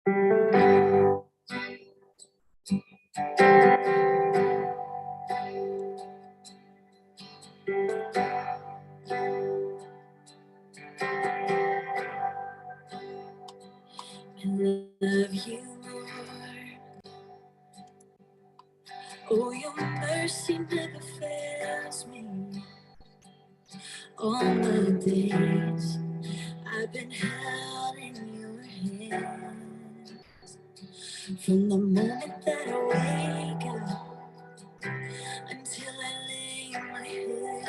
love you more. Oh, your mercy never fails me. All my days I've been held in your hand. From the moment that I wake up until I lay my head,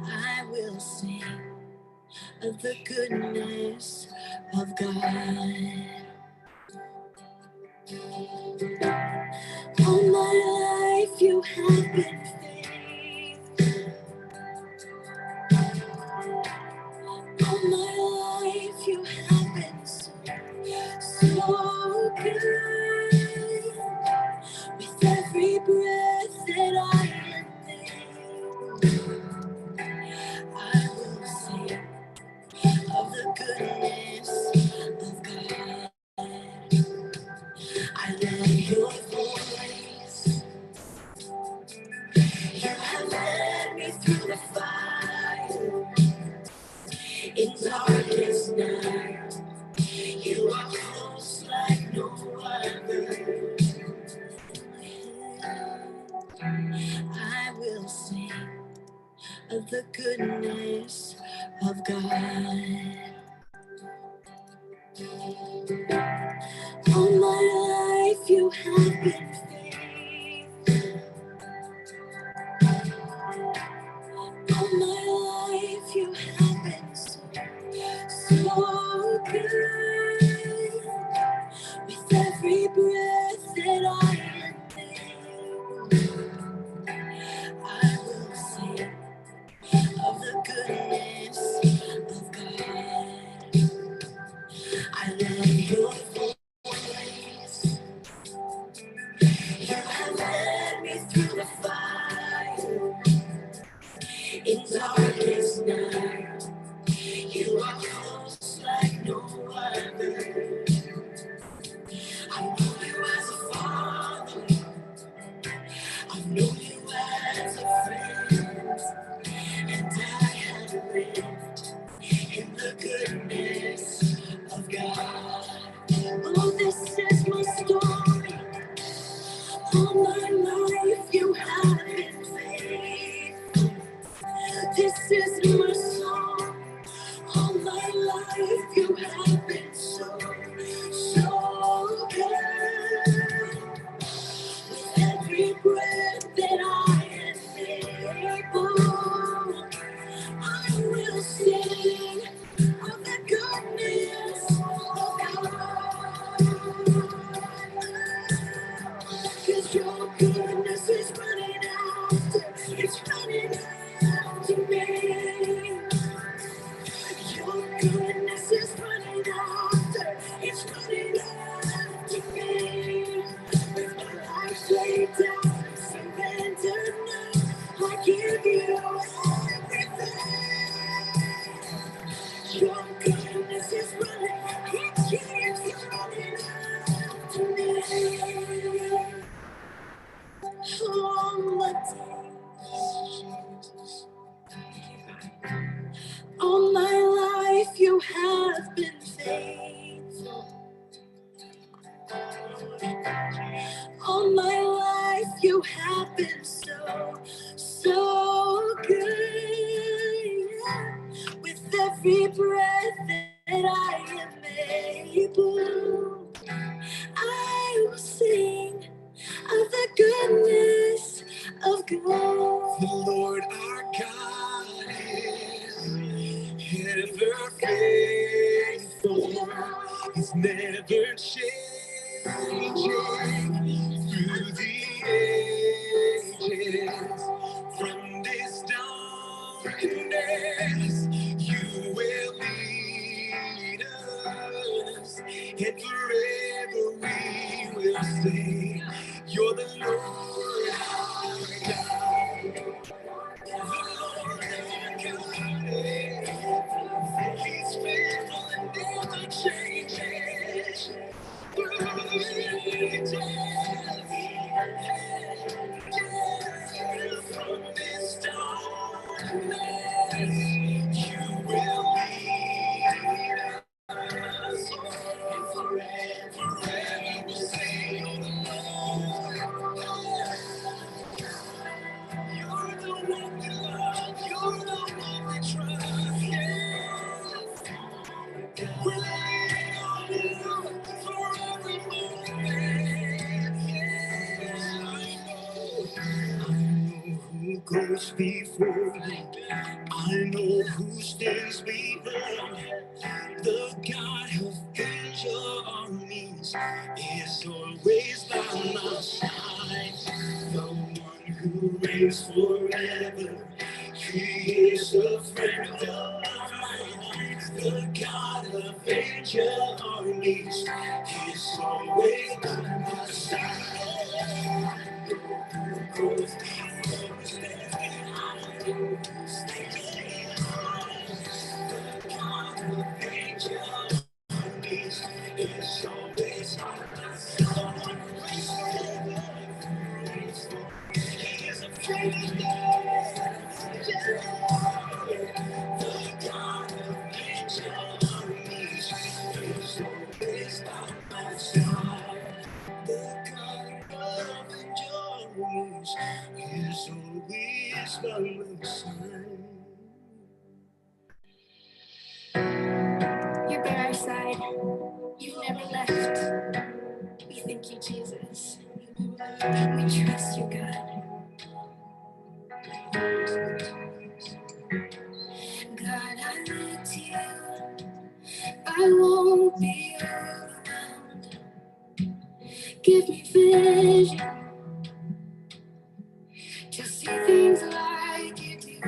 I will sing of the goodness of God. All my life you have been faithful. All my life you have been so, so good. With every breath that I am able, I will sing of the goodness of God. I love your voice. You have led me through the fire. In darkest night, you are close like no other. I will sing of the goodness of God. All my life you have been faithful. All my life you have been so, so good. With every breath that I am able, I will sing of the goodness of God. I love your voice. You have led me through the fire. In darkest night, you are close like no other. I know you as a father. I know you as a friend. And I have lived in the goodness of God. Oh, this is my story. All my life you have been faithful. This is my song. All my life you have been so, so good. With every breath that I am able, I will sing of the goodness of God. 'Cause your goodness is running after, it's running after me. Your goodness is running after, it's running after me. With my life laid down, surrendered now, I give you everything. Your goodness is running, it keeps running after me. All my days, all my life you have been faithful. All my life you have been so, so good. With every breath that I am able, I will sing of the goodness of God. The Lord our God is ever faithful. He's never changing through the ages. From this darkness, you will lead us, and forever we will say, you're the Lord our God. The Lord our God, He's faithful and never changing. Goes before you, I know who stands behind. The God of angel armies is always by my side. The one who reigns forever, he is a friend of mine. The God of angel armies is always by my side. You're by our side. You never left. We thank you, Jesus. We trust you, God. God, I look to you. I won't be overwhelmed. Give me vision to see things like you do.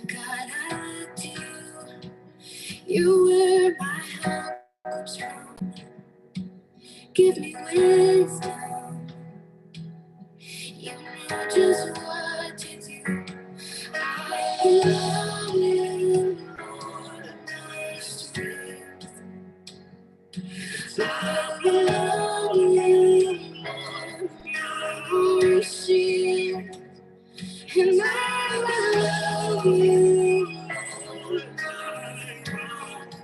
God, I look to you. You were my help strong. Give me wisdom. You know just what to do. I love you, Lord, my strength. I love you, Lord, my shield. And I love you, Lord, my rock.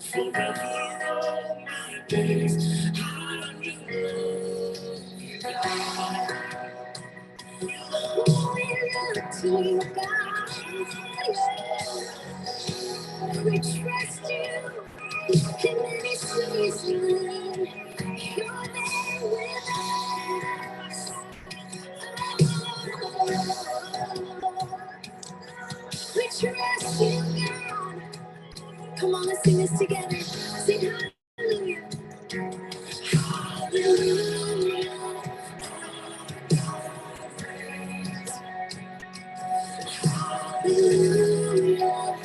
Forever all my days, I will love you, God. We look to you, God. We trust you in any season. You're there with us. We trust you, God. Come on, let's sing this together. Sing hallelujah. Hallelujah. Hallelujah.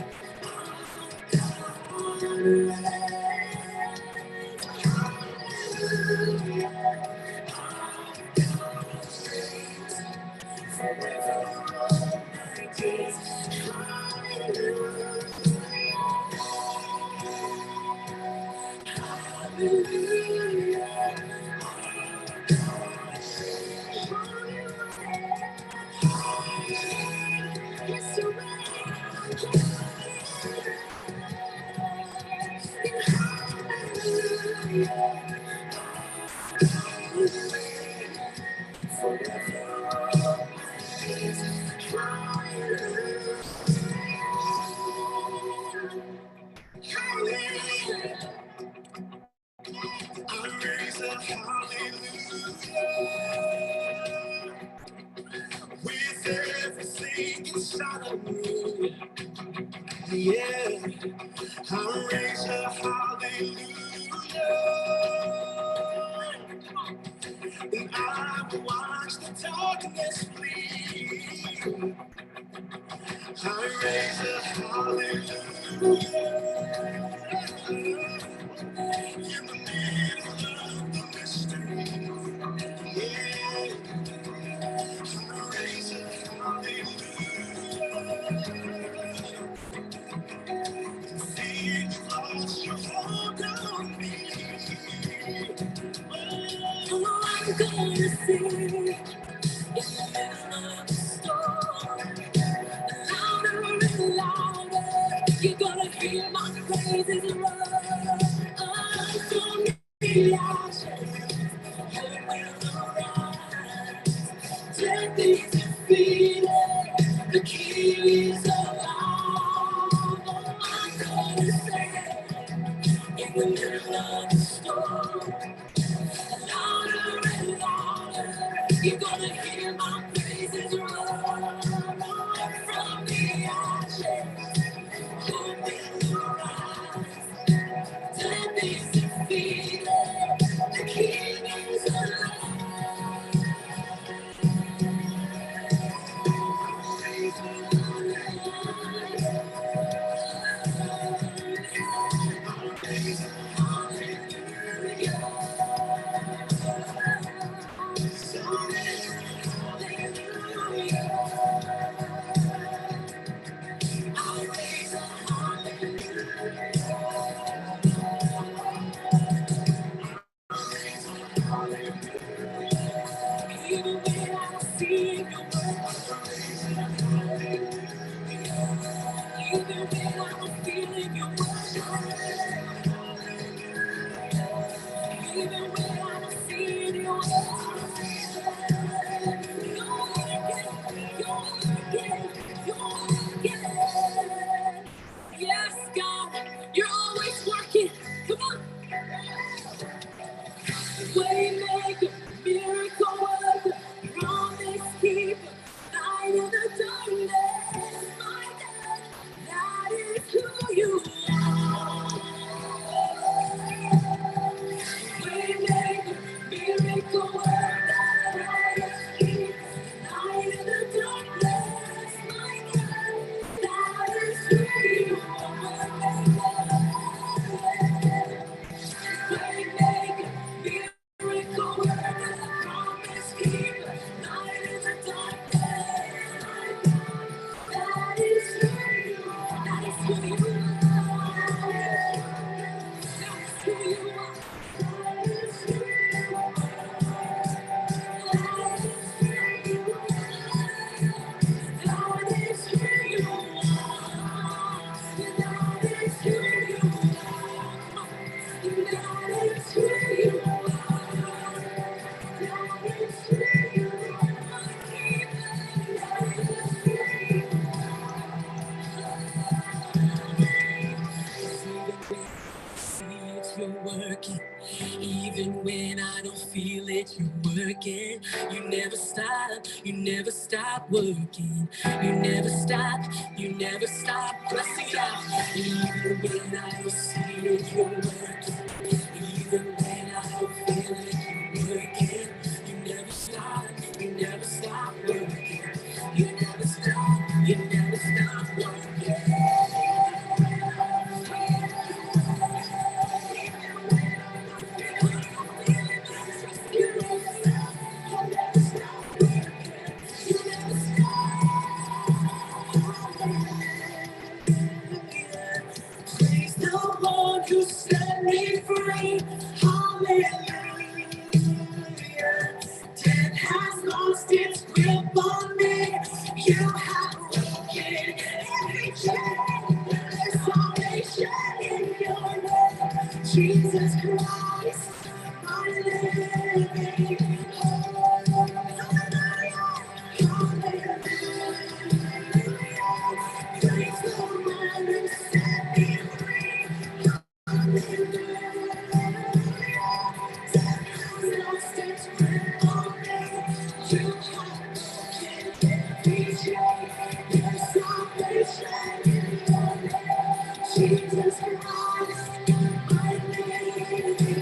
With everything inside of me, yeah, I raise a hallelujah, and I will watch the darkness flee. I raise a hallelujah in the middle of the mystery, yeah. Raise a hallelujah. See you lost your hold on me. Oh, I'm gonna sing in the middle of the storm. the ashes, heaven will arise. Death is defeated, the King is alive. Oh, my God is saved in the middle of the storm. Louder and louder, you're gonna hear my praises roar. From the ashes, hope will arise. Death is defeated, the King is alive. Even when I don't see your even when I don't feel it, your even when I don't see it, you're working. Yes, God, you're always working. Come on. Waymaker, miracle worker, promise keeper, light in the darkness, my God, that is who you are. Waymaker, miracle worker, promise keeper, light in the darkness, my God, that is who you are. Waymaker, miracle worker, promise keeper, light in the darkness. That is who you are. That is who you are. That is who you are. That is who you are. That is who you are. That is who you are. That is who you are. That is who you are. You're working, even when I don't feel it, you're working. You never stop working. You never stop. Let's sing it out. Even when I don't see it, you're working. Even when I don't feel it, you're working. You never stop working. You never stop working. Praise the Lord who set me free. Hallelujah. Death has lost its grip on me. You have broken every chain. There's salvation in your name. Jesus Christ, my living hope. Hallelujah. Praise the Lord who set me free. Jesus Christ, my living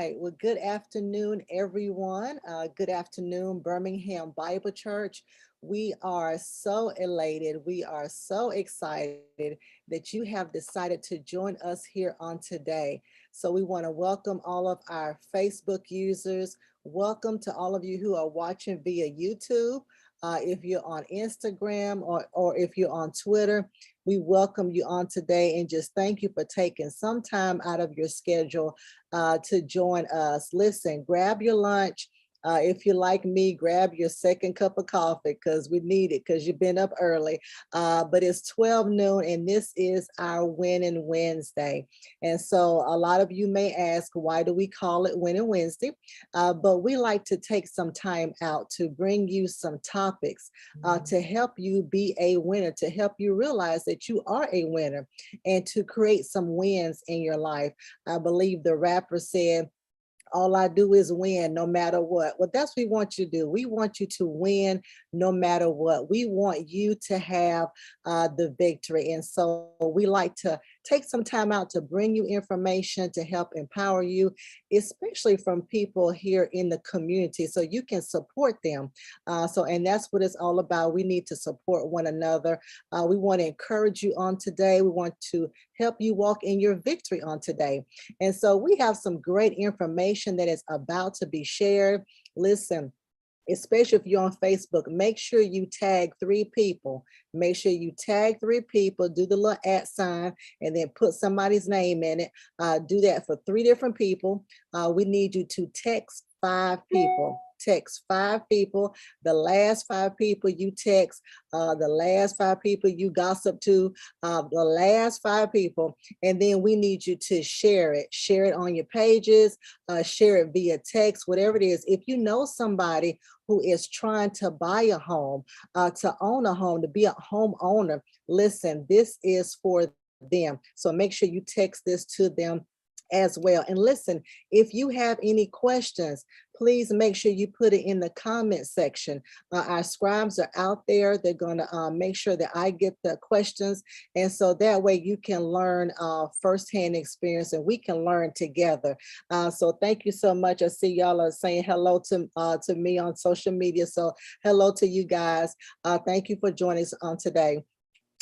right. Well, good afternoon, everyone. Good afternoon, Birmingham Bible Church. We are so elated. We are so excited that you have decided to join us here on today. So, we want to welcome all of our Facebook users. Welcome to all of you who are watching via YouTube. If you're on Instagram or if you're on Twitter, we welcome you on today and just thank you for taking some time out of your schedule to join us. Listen, grab your lunch. If you're like me, grab your second cup of coffee because we need it because you've been up early. But it's 12 noon and this is our Winning Wednesday. And so a lot of you may ask, why do we call it Winning Wednesday? But we like to take some time out to bring you some topics to help you be a winner, to help you realize that you are a winner and to create some wins in your life. I believe the rapper said, all I do is win no matter what. Well, that's what we want you to do. We want you to win no matter what. We want you to have the victory. And so we like to take some time out to bring you information to help empower you, especially from people here in the community so you can support them. And that's what it's all about. We need to support one another. We want to encourage you on today. We want to help you walk in your victory on today. And so we have some great information that is about to be shared. Listen, especially if you're on Facebook, make sure you tag 3 people. Make sure you tag 3 people, do the little @ and then put somebody's name in it. Do that for 3 different people. We need you to text 5 people. Text 5 people. The last 5 people you text, the last 5 people you gossip to, the last 5 people. And then we need you to share it. Share it on your pages, share it via text, whatever it is. If you know somebody who is trying to buy a home, to own a home, to be a homeowner, listen, this is for them. So make sure you text this to them as well. And listen, if you have any questions, please make sure you put it in the comment section. Our scribes are out there. They're going to make sure that I get the questions. And so that way you can learn firsthand experience and we can learn together. So thank you so much. I see y'all are saying hello to me on social media. So hello to you guys. Thank you for joining us on today.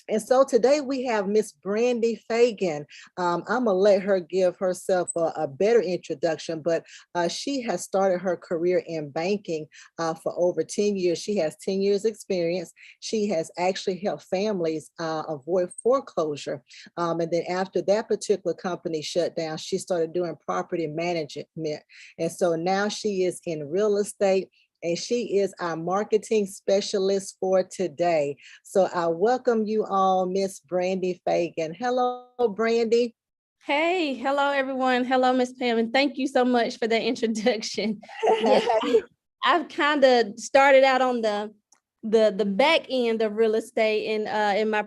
And so today we have Miss Brandi Feagin. I'm gonna let her give herself a better introduction, but she has started her career in banking for over 10 years. She has 10 years experience. She has actually helped families avoid foreclosure. And then after that particular company shut down, she started doing property management. And so now she is in real estate and she is our marketing specialist for today. So I welcome you all, Miss Brandi Feagin. Hello, Brandi. Hey, hello everyone. Hello, Miss Pam, and thank you so much for that introduction. Yeah, I've kind of started out on the back end of real estate in my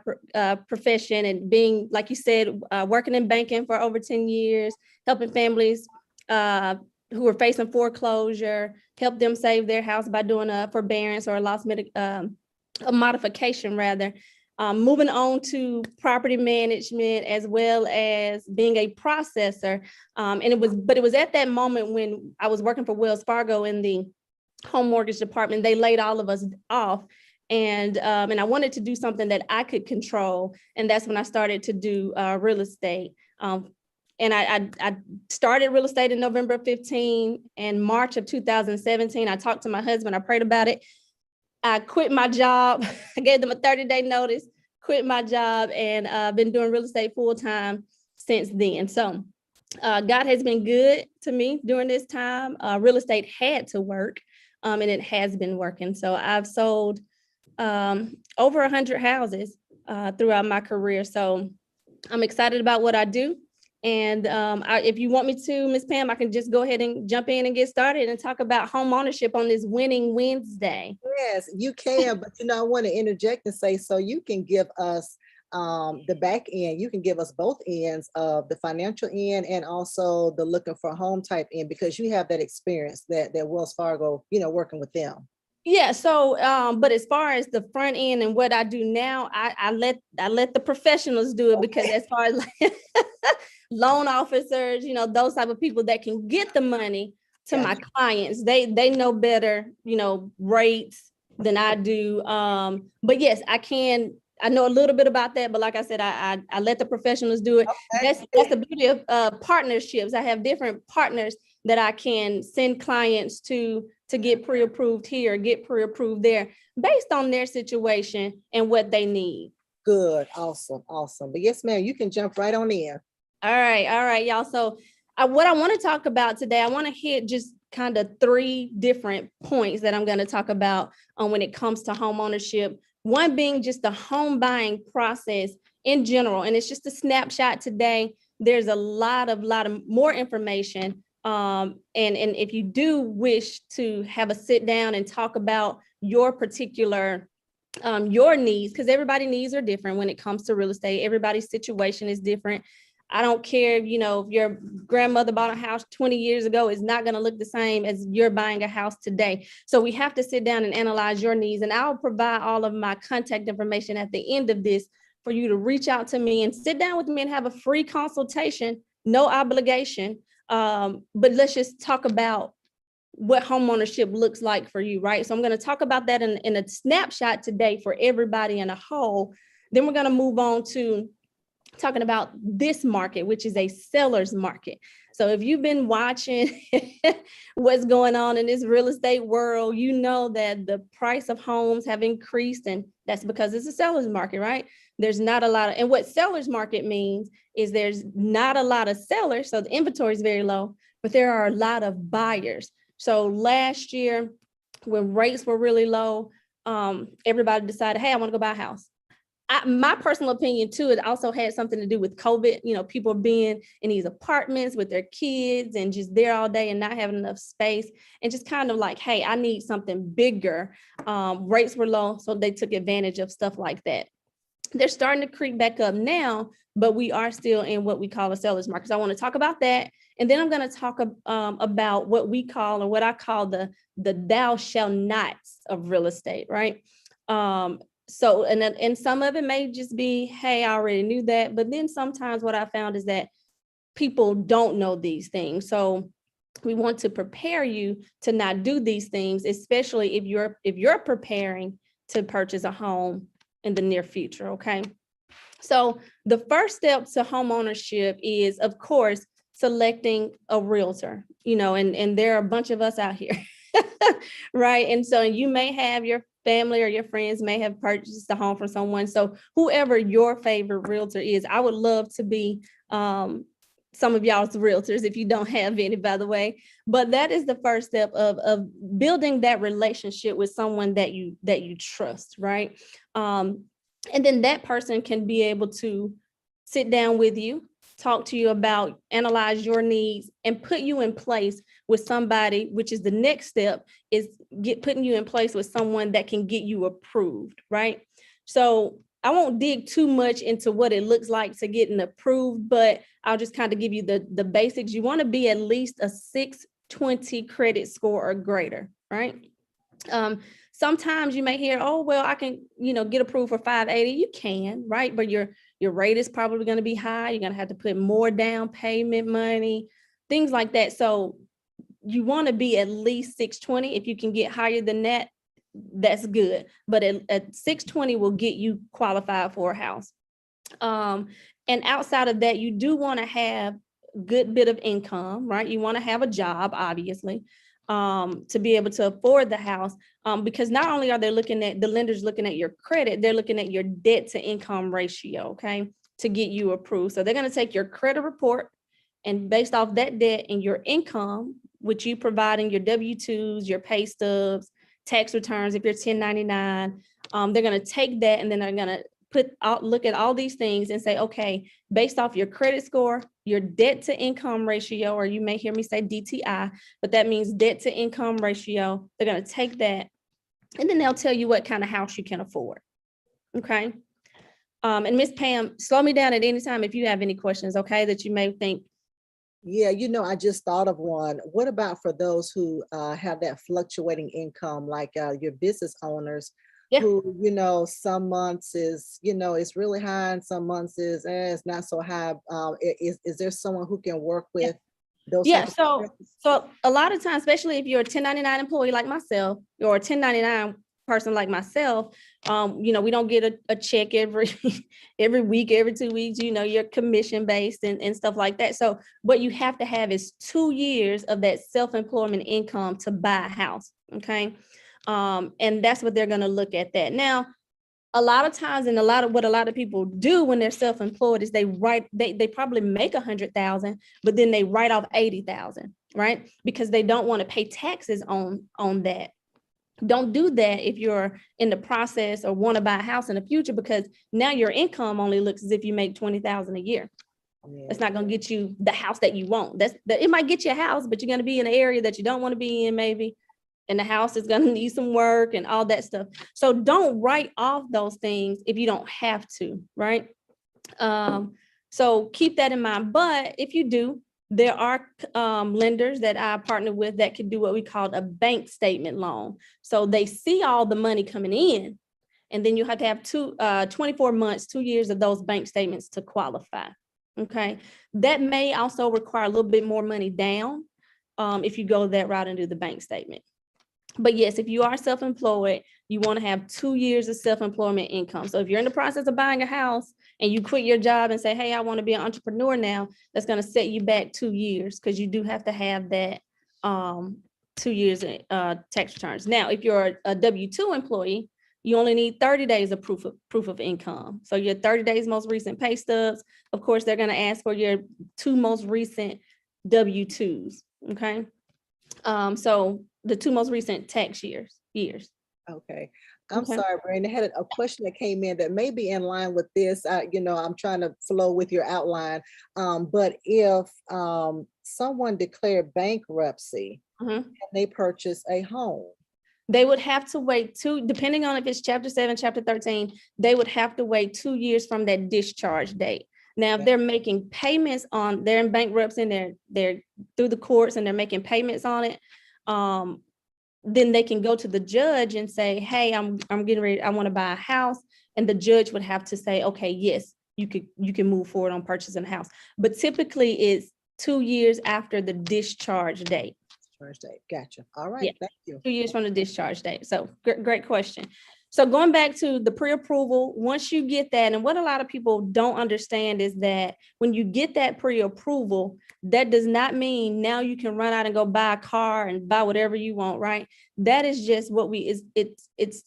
profession, and being, like you said, working in banking for over 10 years, helping families who are facing foreclosure, help them save their house by doing a forbearance or a modification rather. Moving on to property management as well as being a processor. And it was at that moment when I was working for Wells Fargo in the home mortgage department. They laid all of us off. And I wanted to do something that I could control. And that's when I started to do real estate. And I started real estate in November 15. And March of 2017, I talked to my husband. I prayed about it. I quit my job. I gave them a 30-day notice, quit my job, and been doing real estate full time since then. So God has been good to me during this time. Real estate had to work, and it has been working. So I've sold over 100 houses throughout my career. So I'm excited about what I do. And if you want me to, Ms. Pam, I can just go ahead and jump in and get started and talk about home ownership on this Winning Wednesday. Yes, you can, but I want to interject and say, so you can give us the back end, you can give us both ends of the financial end and also the looking for home type end, because you have that experience that Wells Fargo, working with them. Yeah. So, but as far as the front end and what I do now, I let the professionals do it, because as far as like loan officers, those type of people that can get the money to my clients, they know better, rates than I do. But yes, I know a little bit about that, but like I said, I let the professionals do it. Okay. That's the beauty of partnerships. I have different partners that I can send clients to get pre-approved here, get pre-approved there, based on their situation and what they need. Good. Awesome. Awesome. But yes, ma'am, you can jump right on in. All right, y'all. So what I want to talk about today, I want to hit just kind of 3 different points that I'm going to talk about when it comes to home ownership. One being just the home buying process in general. And it's just a snapshot today. There's a lot of more information. And if you do wish to have a sit down and talk about your particular your needs, because everybody's needs are different when it comes to real estate. Everybody's situation is different. I don't care if your grandmother bought a house 20 years ago, it's not going to look the same as you're buying a house today. So we have to sit down and analyze your needs. And I'll provide all of my contact information at the end of this for you to reach out to me and sit down with me and have a free consultation, no obligation. But let's just talk about what homeownership looks like for you, right? So I'm going to talk about that in a snapshot today for everybody in a whole. Then we're going to move on to talking about this market, which is a seller's market. So if you've been watching what's going on in this real estate world, you know that the price of homes have increased, and that's because it's a seller's market, right? There's not a lot of, and what seller's market means is there's not a lot of sellers, so the inventory is very low, but there are a lot of buyers. So last year, when rates were really low, everybody decided, hey, I want to go buy a house. My personal opinion too, it also had something to do with COVID, people being in these apartments with their kids and just there all day and not having enough space, and just kind of like, hey, I need something bigger. Rates were low, so they took advantage of stuff like that. They're starting to creep back up now, but we are still in what we call a seller's market. So I want to talk about that. And then I'm going to talk about what we call, or what I call the thou shall nots of real estate, right? So, and some of it may just be, hey, I already knew that. But then sometimes what I found is that people don't know these things. So we want to prepare you to not do these things, especially if you're preparing to purchase a home in the near future. Okay. So the first step to home ownership is, of course, selecting a realtor, and there are a bunch of us out here. Right. And so you may have your family or your friends may have purchased a home from someone. So whoever your favorite realtor is, I would love to be some of y'all's realtors if you don't have any, by the way. But that is the first step of building that relationship with someone that you trust, right? And then that person can be able to sit down with you, talk to you about, analyze your needs, and put you in place with somebody, which is the next step, is putting you in place with someone that can get you approved, right? So I won't dig too much into what it looks like to getting approved, but I'll just kind of give you the basics. You want to be at least a 620 credit score or greater, right? Sometimes you may hear, oh, well, I can, get approved for 580. You can, right? But your rate is probably going to be high. You're going to have to put more down payment money, things like that. So you want to be at least 620. If you can get higher than that, that's good. But at 620 will get you qualified for a house. And outside of that, you do want to have a good bit of income, right? You want to have a job, obviously, to be able to afford the house, because not only are they the lenders looking at your credit, they're looking at your debt to income ratio, okay, to get you approved. So they're going to take your credit report, and based off that debt and your income, which you providing your W-2s, your pay stubs, tax returns, if you're 1099, they're going to take that, and then they're going to look at all these things and say, okay, based off your credit score, your debt to income ratio, or you may hear me say DTI, but that means debt to income ratio. They're going to take that, and then they'll tell you what kind of house you can afford. Okay. And Miss Pam, slow me down at any time if you have any questions, okay, that you may think Yeah, I just thought of one. What about for those who have that fluctuating income, like your business owners Yeah. who, some months is really high and some months it's not so high. Is there someone who can work Yeah. with those Yeah. type of So, situations? so a lot of times, especially if you're a 1099 employee like myself, or a 1099 person like myself, we don't get a check every every week, every 2 weeks. You're commission based and stuff like that. So what you have to have is 2 years of that self-employment income to buy a house. Okay. And that's what they're going to look at that. Now, a lot of times, and what a lot of people do when they're self-employed is they probably make 100,000, but then they write off 80,000, right? Because they don't want to pay taxes on that. Don't do that if you're in the process or want to buy a house in the future, because now your income only looks as if you make 20,000 a year. Yeah. It's not going to get you the house that you want. It might get you a house, but you're going to be in an area that you don't want to be in, maybe. And the house is going to need some work and all that stuff. So don't write off those things if you don't have to, right? So keep that in mind. But if you do, there are lenders that I partner with that can do what we call a bank statement loan. So they see all the money coming in, and then you have to have 24 months, 2 years of those bank statements to qualify. Okay. That may also require a little bit more money down if you go that route and do the bank statement. But yes, if you are self-employed, you want to have 2 years of self-employment income. So if you're in the process of buying a house and you quit your job and say, hey, I want to be an entrepreneur now, that's going to set you back 2 years, because you do have to have that 2 years tax returns. Now, if you're a W-2 employee, you only need 30 days of proof of income. So your 30 days most recent pay stubs, of course, they're going to ask for your 2 most recent W-2s. Okay. So the 2 most recent tax years. Okay. I'm Okay. sorry, Brandi. I had a question that came in that may be in line with this. I'm trying to flow with your outline. But if someone declared bankruptcy and they purchase a home, They would have to wait depending on if it's chapter 7, chapter 13, they would have to wait 2 years from that discharge date. Now, if they're making payments they're in bankruptcy and they're through the courts and they're making payments on it, then they can go to the judge and say, hey, I'm getting ready, I want to buy a house. And the judge would have to say, okay, yes, you can move forward on purchasing a house. But typically it's 2 years after the discharge date. discharge date. Gotcha. All right. Yeah. Thank you. 2 years from the discharge date. So great question. So going back to the pre-approval, once you get that, and what a lot of people don't understand is that when you get that pre-approval, that does not mean now you can run out and go buy a car and buy whatever you want, right? That is just what it's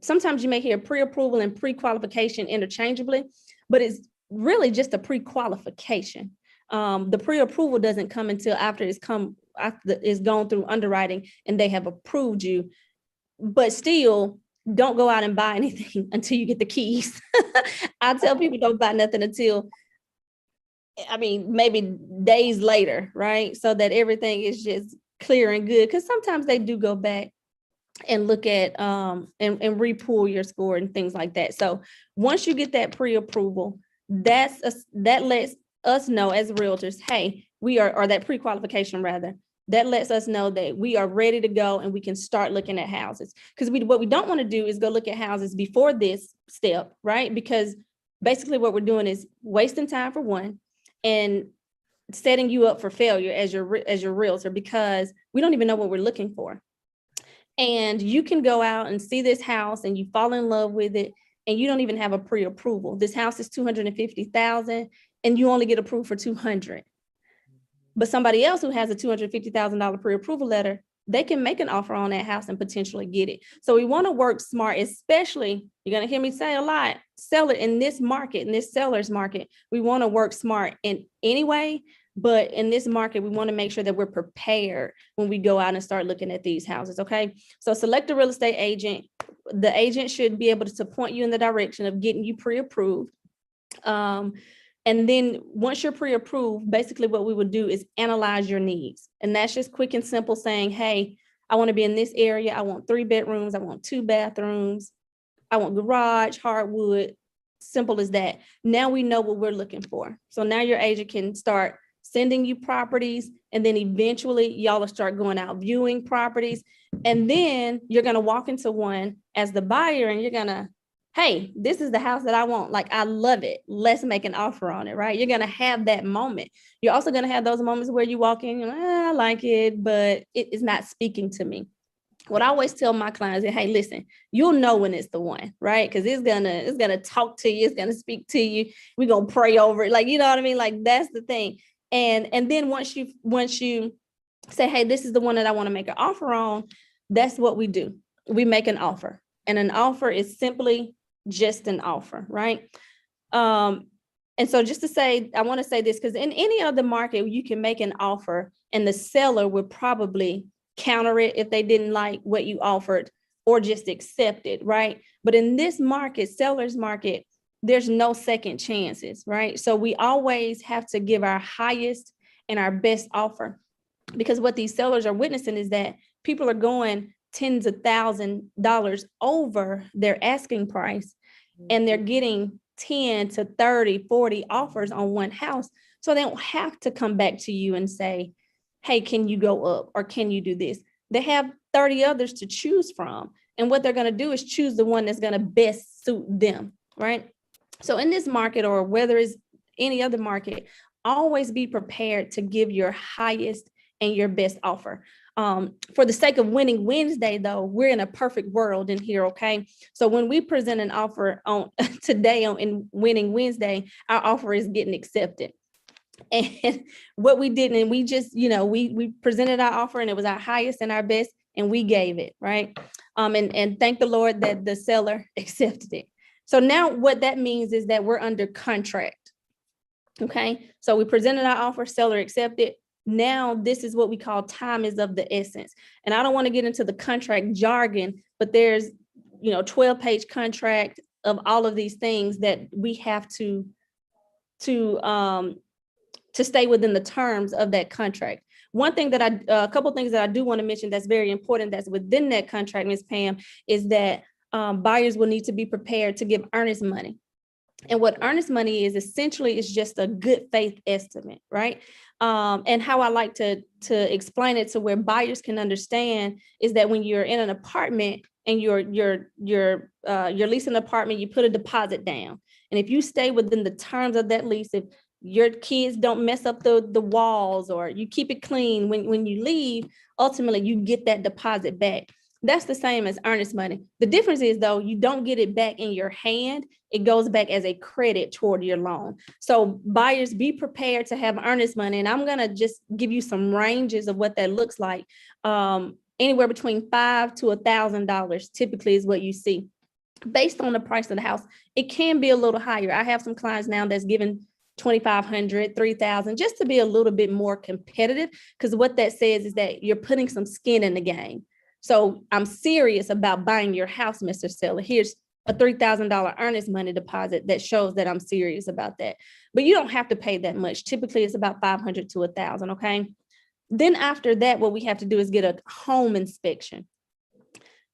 sometimes you may hear pre-approval and pre-qualification interchangeably, but it's really just a pre-qualification. The pre-approval doesn't come until after it's gone through underwriting and they have approved you. But still, don't go out and buy anything until you get the keys. I tell people don't buy nothing until, maybe days later, right? So that everything is just clear and good. Because sometimes they do go back and look at and re-pull your score and things like that. So once you get that pre-approval, that lets us know as realtors, hey, we are, or that pre-qualification rather, that lets us know that we are ready to go and we can start looking at houses. Because what we don't want to do is go look at houses before this step, right? Because basically what we're doing is wasting time for one, and setting you up for failure as your realtor, because we don't even know what we're looking for. And you can go out and see this house and you fall in love with it and you don't even have a pre-approval. This house is 250,000 and you only get approved for 200. But somebody else who has a $250,000 pre-approval letter, they can make an offer on that house and potentially get it. So we want to work smart, especially, you're going to hear me say a lot, seller in this market, in this seller's market, we want to work smart in any way. But in this market, we want to make sure that we're prepared when we go out and start looking at these houses. Okay. So select a real estate agent. The agent should be able to point you in the direction of getting you pre-approved. And then once you're pre-approved, basically what we would do is analyze your needs. And that's just quick and simple saying, hey, I want to be in this area. I want 3 bedrooms. I want 2 bathrooms. I want garage, hardwood, simple as that. Now we know what we're looking for. So now your agent can start sending you properties, and then eventually y'all will start going out viewing properties. And then you're going to walk into one as the buyer and you're going to, hey, this is the house that I want. Like, I love it. Let's make an offer on it, right? You're going to have that moment. You're also going to have those moments where you walk in, you're like, I like it, but it is not speaking to me. What I always tell my clients is, hey, listen, you'll know when it's the one, right? Because it's gonna talk to you, it's gonna speak to you. We're gonna pray over it. Like, you know what I mean? Like, that's the thing. And then once you say, hey, this is the one that I want to make an offer on, that's what we do. We make an offer. And an offer is simply just an offer, right? And so just to say, I want to say this, because in any other market, you can make an offer and the seller would probably counter it if they didn't like what you offered or just accept it, right? But in this market, seller's market, there's no second chances, right? So we always have to give our highest and our best offer, because what these sellers are witnessing is that people are going tens of $1,000s over their asking price, and they're getting 10 to 30, 40 offers on one house. So they don't have to come back to you and say, hey, can you go up or can you do this? They have 30 others to choose from. And what they're going to do is choose the one that's going to best suit them, right? So in this market, or whether it's any other market, always be prepared to give your highest and your best offer. For the sake of Winning Wednesday, though, we're in a perfect world in here, okay? So when we present an offer on today in Winning Wednesday, our offer is getting accepted. And what we did, and we just, we presented our offer and it was our highest and our best, and we gave it, right? And thank the Lord that the seller accepted it. So now what that means is that we're under contract. Okay, so we presented our offer, seller accepted. Now this is what we call time is of the essence. And I don't want to get into the contract jargon, but there's 12-page contract of all of these things that we have to stay within the terms of that contract. One thing that a couple of things that I do want to mention that's very important that's within that contract, Ms. Pam, is that buyers will need to be prepared to give earnest money. And what earnest money is essentially is just a good faith estimate, right? And how I like to explain it to where buyers can understand is that when you're in an apartment and you're leasing an apartment, you put a deposit down. And if you stay within the terms of that lease, if your kids don't mess up the walls or you keep it clean when you leave, ultimately you get that deposit back. That's the same as earnest money. The difference is, though, you don't get it back in your hand. It goes back as a credit toward your loan. So buyers, be prepared to have earnest money. And I'm going to just give you some ranges of what that looks like. Anywhere between $500 to $1,000 typically is what you see based on the price of the house. It can be a little higher. I have some clients now that's given $2,500, $3,000, just to be a little bit more competitive, because what that says is that you're putting some skin in the game. So I'm serious about buying your house, Mr. Seller. Here's a $3,000 earnest money deposit that shows that I'm serious about that. But you don't have to pay that much. Typically, it's about $500 to $1,000, okay? Then after that, what we have to do is get a home inspection.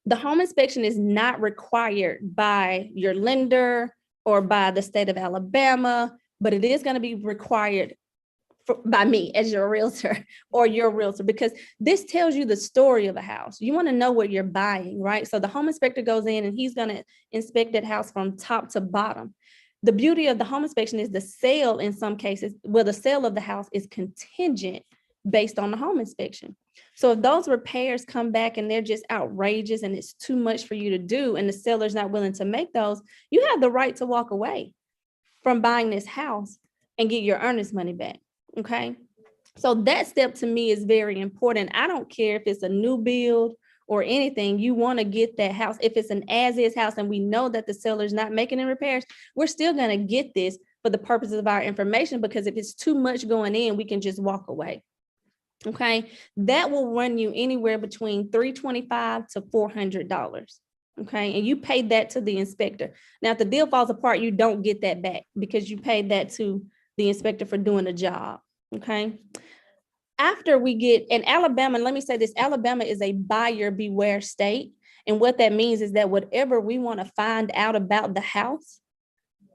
The home inspection is not required by your lender or by the state of Alabama, but it is going to be required by me as your realtor or your realtor, because this tells you the story of a house. You want to know what you're buying, right? So the home inspector goes in and he's going to inspect that house from top to bottom. The beauty of the home inspection is the sale, in some cases, where the sale of the house is contingent based on the home inspection. So if those repairs come back and they're just outrageous and it's too much for you to do and the seller's not willing to make those, you have the right to walk away from buying this house and get your earnest money back. Okay. So that step to me is very important. I don't care if it's a new build or anything, you want to get that house. If it's an as-is house and we know that the seller's not making any repairs, we're still going to get this for the purposes of our information, because if it's too much going in, we can just walk away. Okay. That will run you anywhere between $325 to $400. Okay. And you pay that to the inspector. Now, if the deal falls apart, you don't get that back because you paid that to the inspector for doing the job. Okay. After we get in Alabama, let me say this, Alabama is a buyer beware state. And what that means is that whatever we want to find out about the house,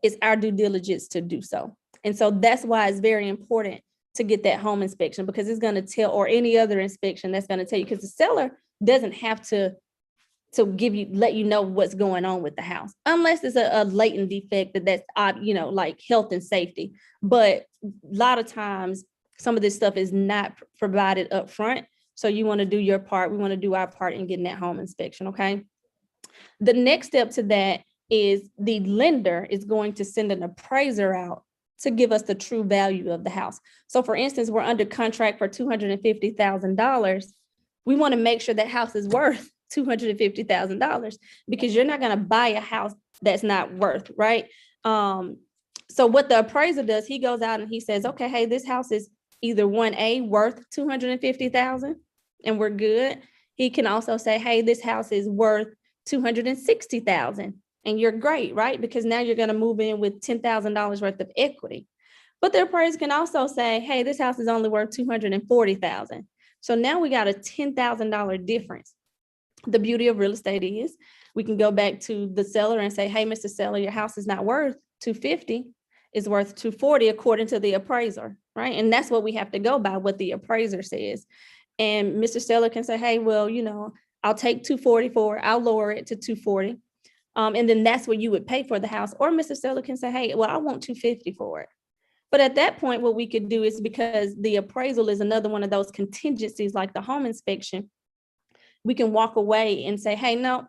it's our due diligence to do so. And so that's why it's very important to get that home inspection, because it's going to tell, or any other inspection that's going to tell you, because the seller doesn't have to let you know what's going on with the house, unless it's a latent defect that's like health and safety. But a lot of times some of this stuff is not provided up front. So you want to do your part. We want to do our part in getting that home inspection. Okay. The next step to that is the lender is going to send an appraiser out to give us the true value of the house. So for instance, we're under contract for $250,000. We want to make sure that house is worth $250,000, because you're not going to buy a house that's not worth, right? So what the appraiser does, he goes out and he says, okay, hey, this house is either 1A worth $250,000 and we're good. He can also say, hey, this house is worth $260,000 and you're great, right? Because now you're going to move in with $10,000 worth of equity. But the appraiser can also say, hey, this house is only worth $240,000. So now we got a $10,000 difference. The beauty of real estate is we can go back to the seller and say, hey, Mr. Seller, your house is not worth $250, it's worth $240 according to the appraiser, right? And that's what we have to go by, what the appraiser says. And Mr. Seller can say, hey, well, I'll take $240 for it, I'll lower it to $240. And then that's what you would pay for the house. Or Mr. Seller can say, hey, well, I want $250 for it. But at that point, what we could do is, because the appraisal is another one of those contingencies like the home inspection, we can walk away and say, hey, no,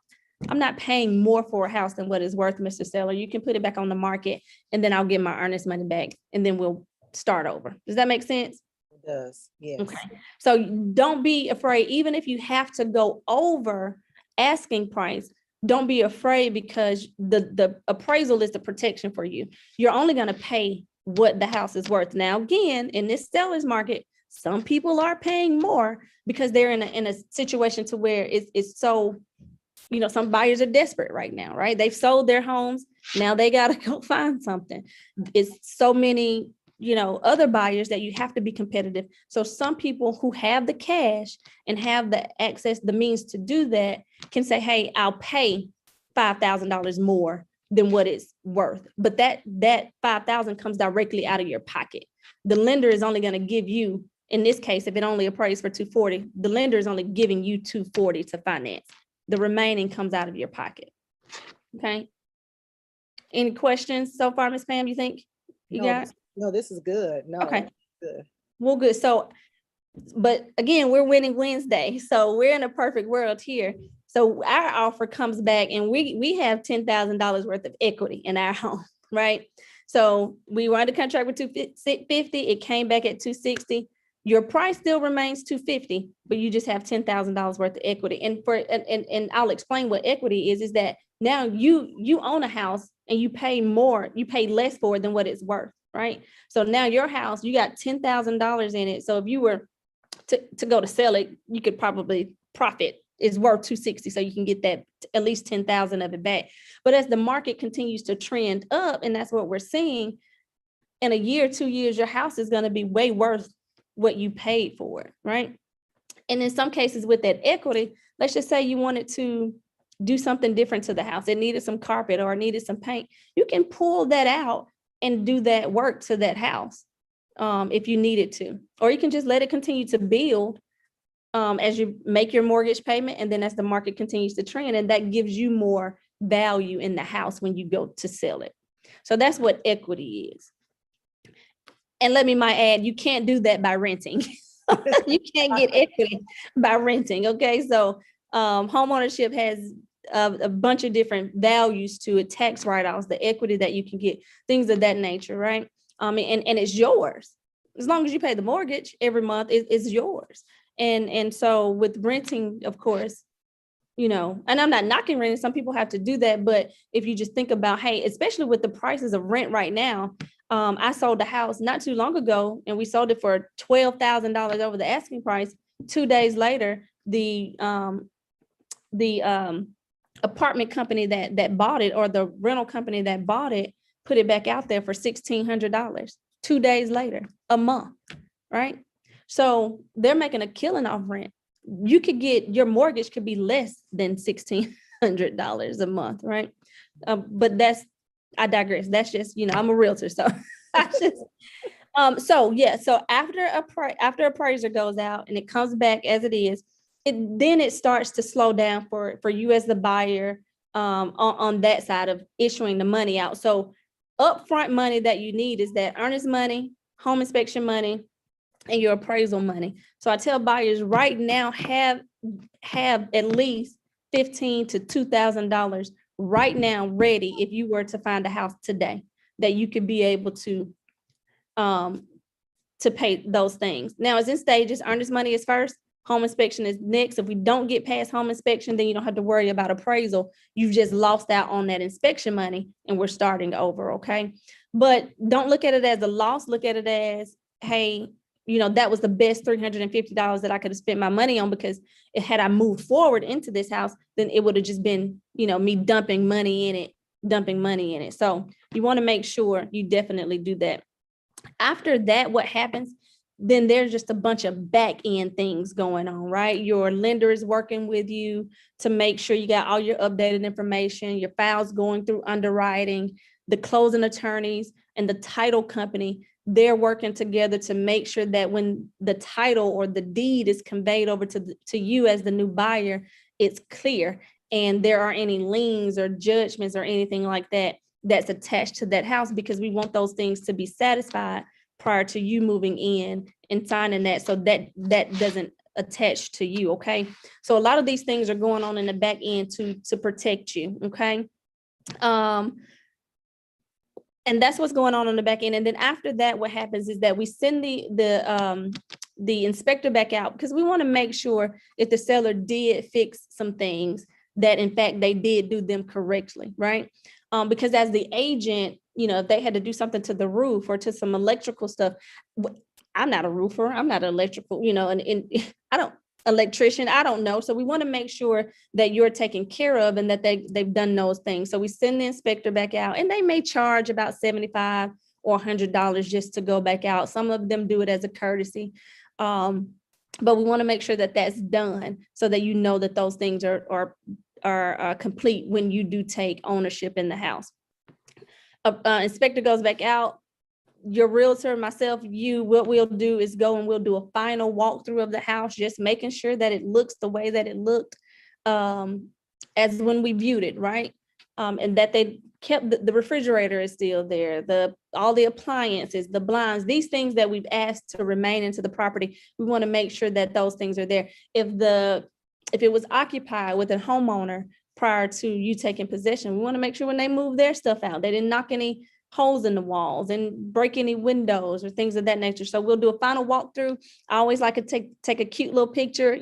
I'm not paying more for a house than what it's worth, Mr. Seller. You can put it back on the market and then I'll get my earnest money back and then we'll start over. Does that make sense? It does, yes. Okay. So don't be afraid, even if you have to go over asking price, don't be afraid, because the appraisal is the protection for you. You're only going to pay what the house is worth. Now, again, in this seller's market, some people are paying more because they're in a situation to where it's so, some buyers are desperate right now, right? They've sold their homes. Now they got to go find something. It's so many, other buyers that you have to be competitive. So some people who have the cash and have the access, the means to do that, can say, hey, I'll pay $5,000 more than what it's worth. But that $5,000 comes directly out of your pocket. The lender is only going to give you, in this case, if it only appraised for $240, the lender is only giving you $240 to finance. The remaining comes out of your pocket. Okay. Any questions so far, Ms. Pam, you think you got? No, this is good. No. Okay. Good. Well, good. So, but again, we're winning Wednesday. So we're in a perfect world here. So our offer comes back and we have $10,000 worth of equity in our home, right? So we were under contract with $250. It came back at $260. Your price still remains $250, but you just have $10,000 worth of equity. And I'll explain what equity is that now you own a house and you pay less for it than what it's worth, right? So now your house, you got $10,000 in it. So if you were to go to sell it, you could probably profit. It's worth $260, so you can get that at least $10,000 of it back. But as the market continues to trend up, and that's what we're seeing, in a year, 2 years, your house is going to be way worth what you paid for it, right? And in some cases with that equity, let's just say you wanted to do something different to the house. It needed some carpet or needed some paint. You can pull that out and do that work to that house if you needed to, or you can just let it continue to build as you make your mortgage payment. And then as the market continues to trend, and that gives you more value in the house when you go to sell it. So that's what equity is. And let me add, you can't do that by renting. You can't get equity by renting. Okay. So homeownership has a bunch of different values to it, tax write-offs, the equity that you can get, things of that nature, right? And it's yours. As long as you pay the mortgage every month, it's yours. And so with renting, of course, and I'm not knocking renting. Some people have to do that. But if you just think about, hey, especially with the prices of rent right now, I sold a house not too long ago and we sold it for $12,000 over the asking price. 2 days later, the apartment company that bought it, or the rental company that bought it, put it back out there for $1,600 2 days later, a month, right? So they're making a killing off rent. You could get, your mortgage could be less than $1,600 a month, right? But I digress. That's just, I'm a realtor, so So after appraiser goes out and it comes back as it is, it starts to slow down for you as the buyer, on that side of issuing the money out. So upfront money that you need is that earnest money, home inspection money, and your appraisal money. So I tell buyers right now, have at least $15 to $2,000 right now ready if you were to find a house today that you could be able to pay those things. Now it's in stages. Earnest money is first. Home inspection is next. If we don't get past home inspection, then you don't have to worry about appraisal. You've just lost out on that inspection money and we're starting over, okay? But don't look at it as a loss. Look at it as, hey, that was the best $350 that I could have spent my money on, because had I moved forward into this house, then it would have just been, me dumping money in it. So you want to make sure you definitely do that. After that, what happens? Then there's just a bunch of back end things going on, right? Your lender is working with you to make sure you got all your updated information, your files going through underwriting, the closing attorneys and the title company, they're working together to make sure that when the title or the deed is conveyed over to you as the new buyer, it's clear and there aren't any liens or judgments or anything like that that's attached to that house, because we want those things to be satisfied prior to you moving in and signing that, so that doesn't attach to you. Okay, so a lot of these things are going on in the back end to protect you. Okay, and that's what's going on the back end. And then after that, what happens is that we send the inspector back out, because we want to make sure if the seller did fix some things, that in fact they did do them correctly, right? Because as the agent, if they had to do something to the roof or to some electrical stuff, I'm not a roofer, I'm not electrical, and I don't electrician, I don't know. So we want to make sure that you're taken care of and that they've done those things. So we send the inspector back out, and they may charge about $75 or $100 just to go back out. Some of them do it as a courtesy. But we want to make sure that that's done so that that those things are complete when you do take ownership in the house. Inspector goes back out. Your realtor, myself, what we'll do is go and we'll do a final walkthrough of the house, just making sure that it looks the way that it looked as when we viewed it, right? And that they kept the refrigerator is still there, all the appliances, the blinds, these things that we've asked to remain into the property. We want to make sure that those things are there. If it was occupied with a homeowner prior to you taking possession, we want to make sure when they move their stuff out, they didn't knock any holes in the walls and break any windows or things of that nature. So we'll do a final walkthrough. I always like to take a cute little picture,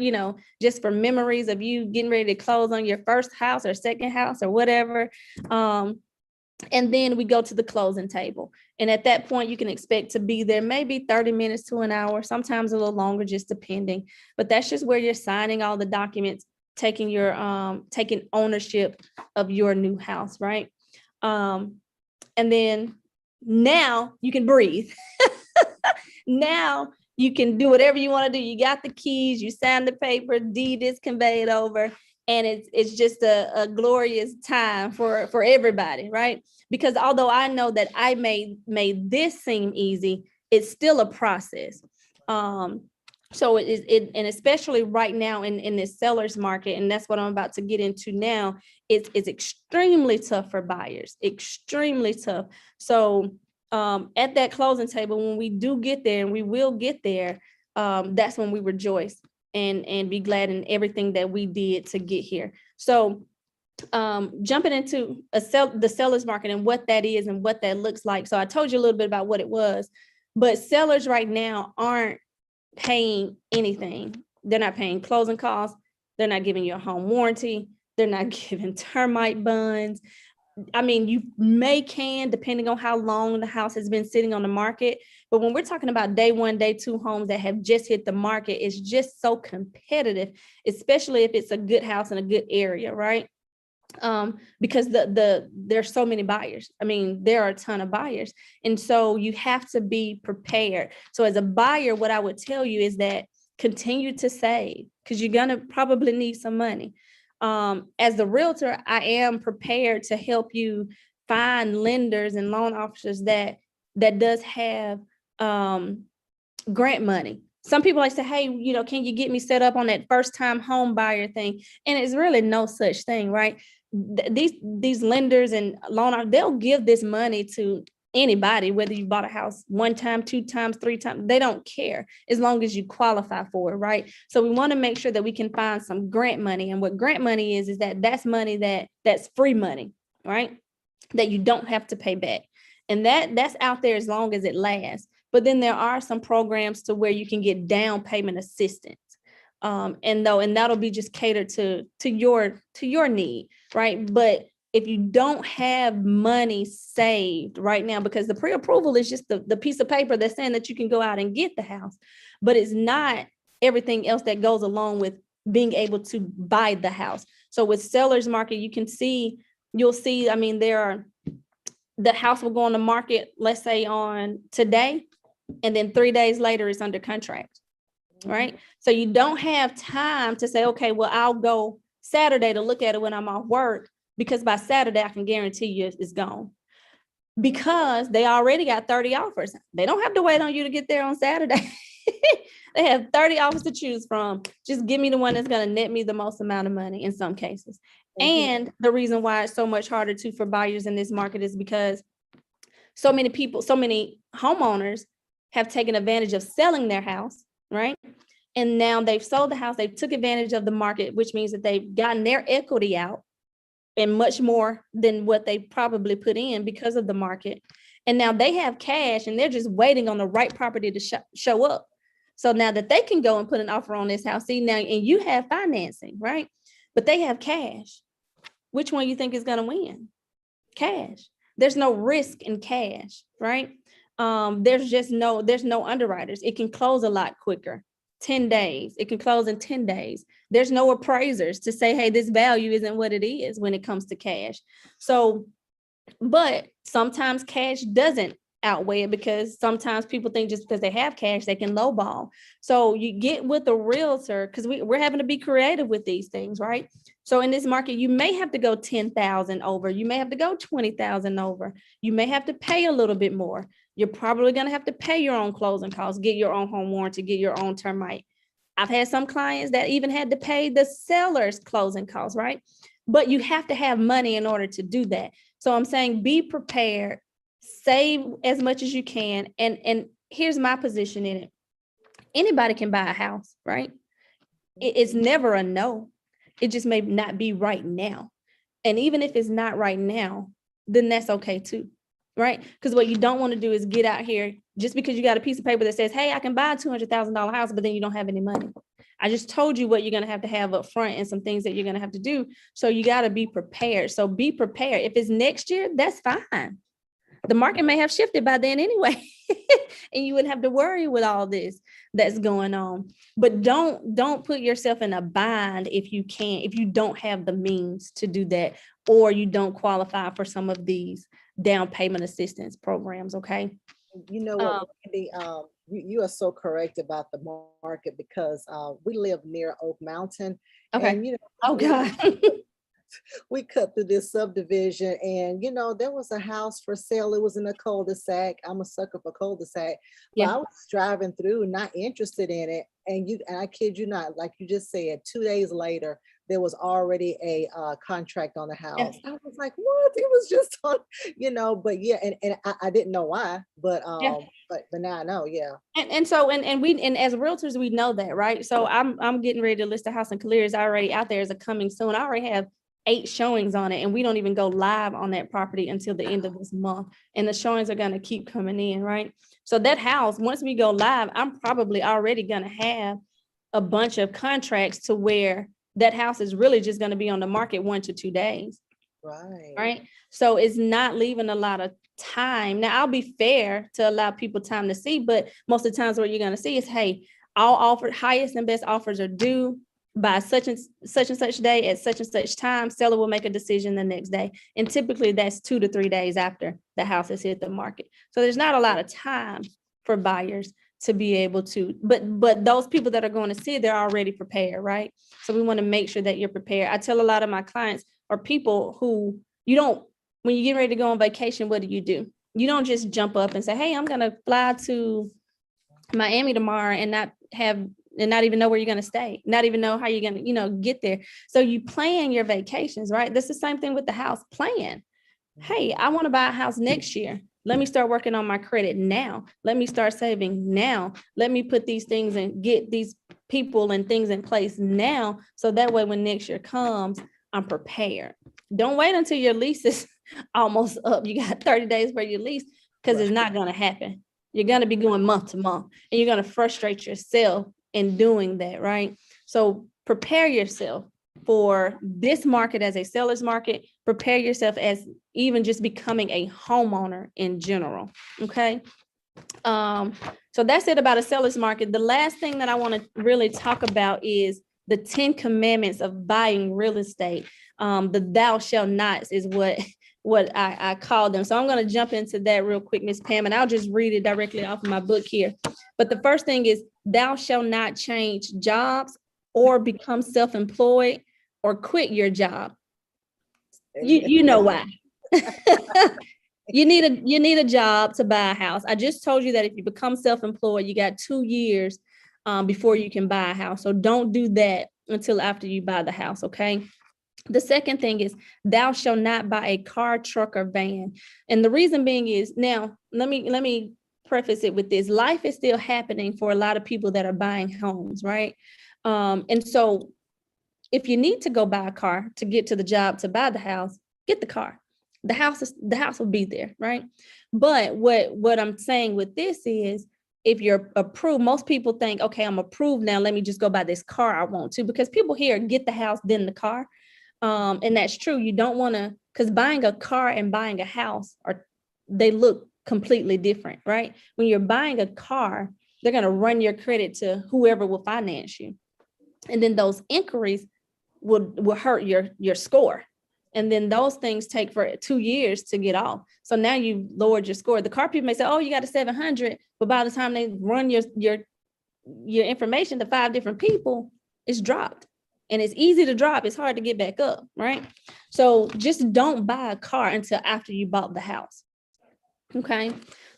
just for memories of you getting ready to close on your first house or second house or whatever. And then we go to the closing table. And at that point, you can expect to be there maybe 30 minutes to an hour, sometimes a little longer, just depending. But that's just where you're signing all the documents, taking ownership of your new house, right? And then now you can breathe. Now you can do whatever you want to do. You got the keys, you signed the paper, deed is conveyed over, and it's just a glorious time for everybody, right? Because although I know that I made this seem easy, it's still a process. So and especially right now in this seller's market, and that's what I'm about to get into now, it's extremely tough for buyers, extremely tough. So at that closing table, when we do get there, and we will get there, that's when we rejoice and be glad in everything that we did to get here. So jumping into the seller's market and what that is and what that looks like. So I told you a little bit about what it was, but sellers right now aren't paying anything. They're not paying closing costs. They're not giving you a home warranty. They're not giving termite bonds. I mean, you can, depending on how long the house has been sitting on the market. But when we're talking about day one, day two homes that have just hit the market, it's just so competitive, especially if it's a good house in a good area, right? Because there's so many buyers. I mean, there are a ton of buyers. And so you have to be prepared. So as a buyer, what I would tell you is that continue to save, because you're going to probably need some money. As the realtor, I am prepared to help you find lenders and loan officers that does have grant money. Some people like say, hey, can you get me set up on that first time home buyer thing? And it's really no such thing, right? These lenders and loan, they'll give this money to anybody, whether you bought a house 1 time, 2 times, 3 times, they don't care as long as you qualify for it, right? So we want to make sure that we can find some grant money. And what grant money is that's money that's free money, right? That you don't have to pay back. And that's out there as long as it lasts. But then there are some programs to where you can get down payment assistance. And that'll be just catered to your need, right? But if you don't have money saved right now, because the pre-approval is just the piece of paper that's saying that you can go out and get the house, but it's not everything else that goes along with being able to buy the house. So with seller's market, you'll see, I mean, the house will go on the market, let's say on today, and then 3 days later it's under contract, right? So you don't have time to say, okay, well, I'll go Saturday to look at it when I'm off work, because by Saturday I can guarantee you it's gone, because they already got 30 offers. They don't have to wait on you to get there on Saturday. They have 30 offers to choose from. Just give me the one that's going to net me the most amount of money in some cases. And the reason why it's so much harder too for buyers in this market is because so many homeowners have taken advantage of selling their house, right? And now they've sold the house, they've took advantage of the market, which means that they've gotten their equity out and much more than what they probably put in because of the market. And now they have cash and they're just waiting on the right property to show up. So now that they can go and put an offer on this house, see now, and you have financing, right? But they have cash. Which one you think is going to win? Cash. There's no risk in cash, right? There's no underwriters. It can close a lot quicker. 10 days. It can close in 10 days. There's no appraisers to say, hey, this value isn't what it is when it comes to cash. So, but sometimes cash doesn't outweigh it, because sometimes people think just because they have cash, they can lowball. So you get with a realtor, because we're having to be creative with these things, right? So in this market, you may have to go 10,000 over. You may have to go 20,000 over. You may have to pay a little bit more. You're probably going to have to pay your own closing costs, get your own home warranty, get your own termite. I've had some clients that even had to pay the seller's closing costs, right? But you have to have money in order to do that. So I'm saying be prepared, save as much as you can. And here's my position in it. Anybody can buy a house, right? It's never a no. It just may not be right now. And even if it's not right now, then that's okay too, right? Because what you don't want to do is get out here just because you got a piece of paper that says, hey, I can buy a $200,000 house, but then you don't have any money. I just told you what you're going to have up front and some things that you're going to have to do. So you got to be prepared. So be prepared. If it's next year, that's fine. The market may have shifted by then anyway, and you wouldn't have to worry with all this that's going on. But don't put yourself in a bind if you don't have the means to do that, or you don't qualify for some of these down payment assistance programs. Okay. You know what, Brandi, you are so correct about the market, because we live near Oak Mountain. Okay. And oh God. we cut through this subdivision, and there was a house for sale. It was in a cul-de-sac. I'm a sucker for cul-de-sac. But I was driving through, not interested in it. And I kid you not, like you just said, 2 days later, there was already a contract on the house. I was like, what? It was just on, but yeah, and I didn't know why, but now I know, yeah. And so we as realtors, we know that, right? So I'm getting ready to list a house in Clear. It's already out there as a coming soon. I already have 8 showings on it, and we don't even go live on that property until the end of this month. And the showings are going to keep coming in, right? So that house, once we go live, I'm probably already going to have a bunch of contracts to where that house is really just going to be on the market 1 to 2 days. Right. So it's not leaving a lot of time. Now, I'll be fair to allow people time to see, but most of the times what you're going to see is, hey, all highest and best offers are due by such and such day at such and such time. Seller will make a decision the next day. And typically that's 2 to 3 days after the house has hit the market. So there's not a lot of time for buyers to be able to, but those people that are going to see it, they're already prepared, right? So we want to make sure that you're prepared. I tell a lot of my clients, or people who when you get ready to go on vacation, what do? You don't just jump up and say, hey, I'm going to fly to Miami tomorrow and not even know where you're going to stay, not even know how you're going to, get there. So you plan your vacations, right? That's the same thing with the house. Plan. Hey, I want to buy a house next year. Let me start working on my credit now. Let me start saving now. Let me put these things and get these people and things in place now. So that way, when next year comes, I'm prepared. Don't wait until your lease is almost up. You got 30 days for your lease, because it's not going to happen. You're going to be going month to month, and you're going to frustrate yourself in doing that, right? So prepare yourself for this market as a seller's market. Prepare yourself as even just becoming a homeowner in general. Okay. So that's it about a seller's market. The last thing that I want to really talk about is the 10 commandments of buying real estate. The thou shall nots is what I call them. So I'm going to jump into that real quick, Miss Pam, and I'll just read it directly off of my book here. But the first thing is, thou shall not change jobs or become self-employed or quit your job. You know why. You need a job to buy a house. I just told you that if you become self-employed, you got 2 years before you can buy a house. So don't do that until after you buy the house, okay? The second thing is, thou shalt not buy a car, truck, or van. And the reason being is, now let me preface it with this. Life is still happening for a lot of people that are buying homes, right? And so if you need to go buy a car to get to the job to buy the house, get the car. The house will be there, right? But what I'm saying with this is, if you're approved, most people think, okay, I'm approved now, let me just go buy this car I want to, because people here get the house, then the car. And that's true. You don't want to, because buying a car and buying a house they look completely different, right? When you're buying a car, they're going to run your credit to whoever will finance you. And then those inquiries will hurt your score. And then those things take for 2 years to get off. So now you've lowered your score. The car people may say, oh, you got a 700, but by the time they run your information to 5 different people, it's dropped. And it's easy to drop. It's hard to get back up, right? So just don't buy a car until after you bought the house. Okay.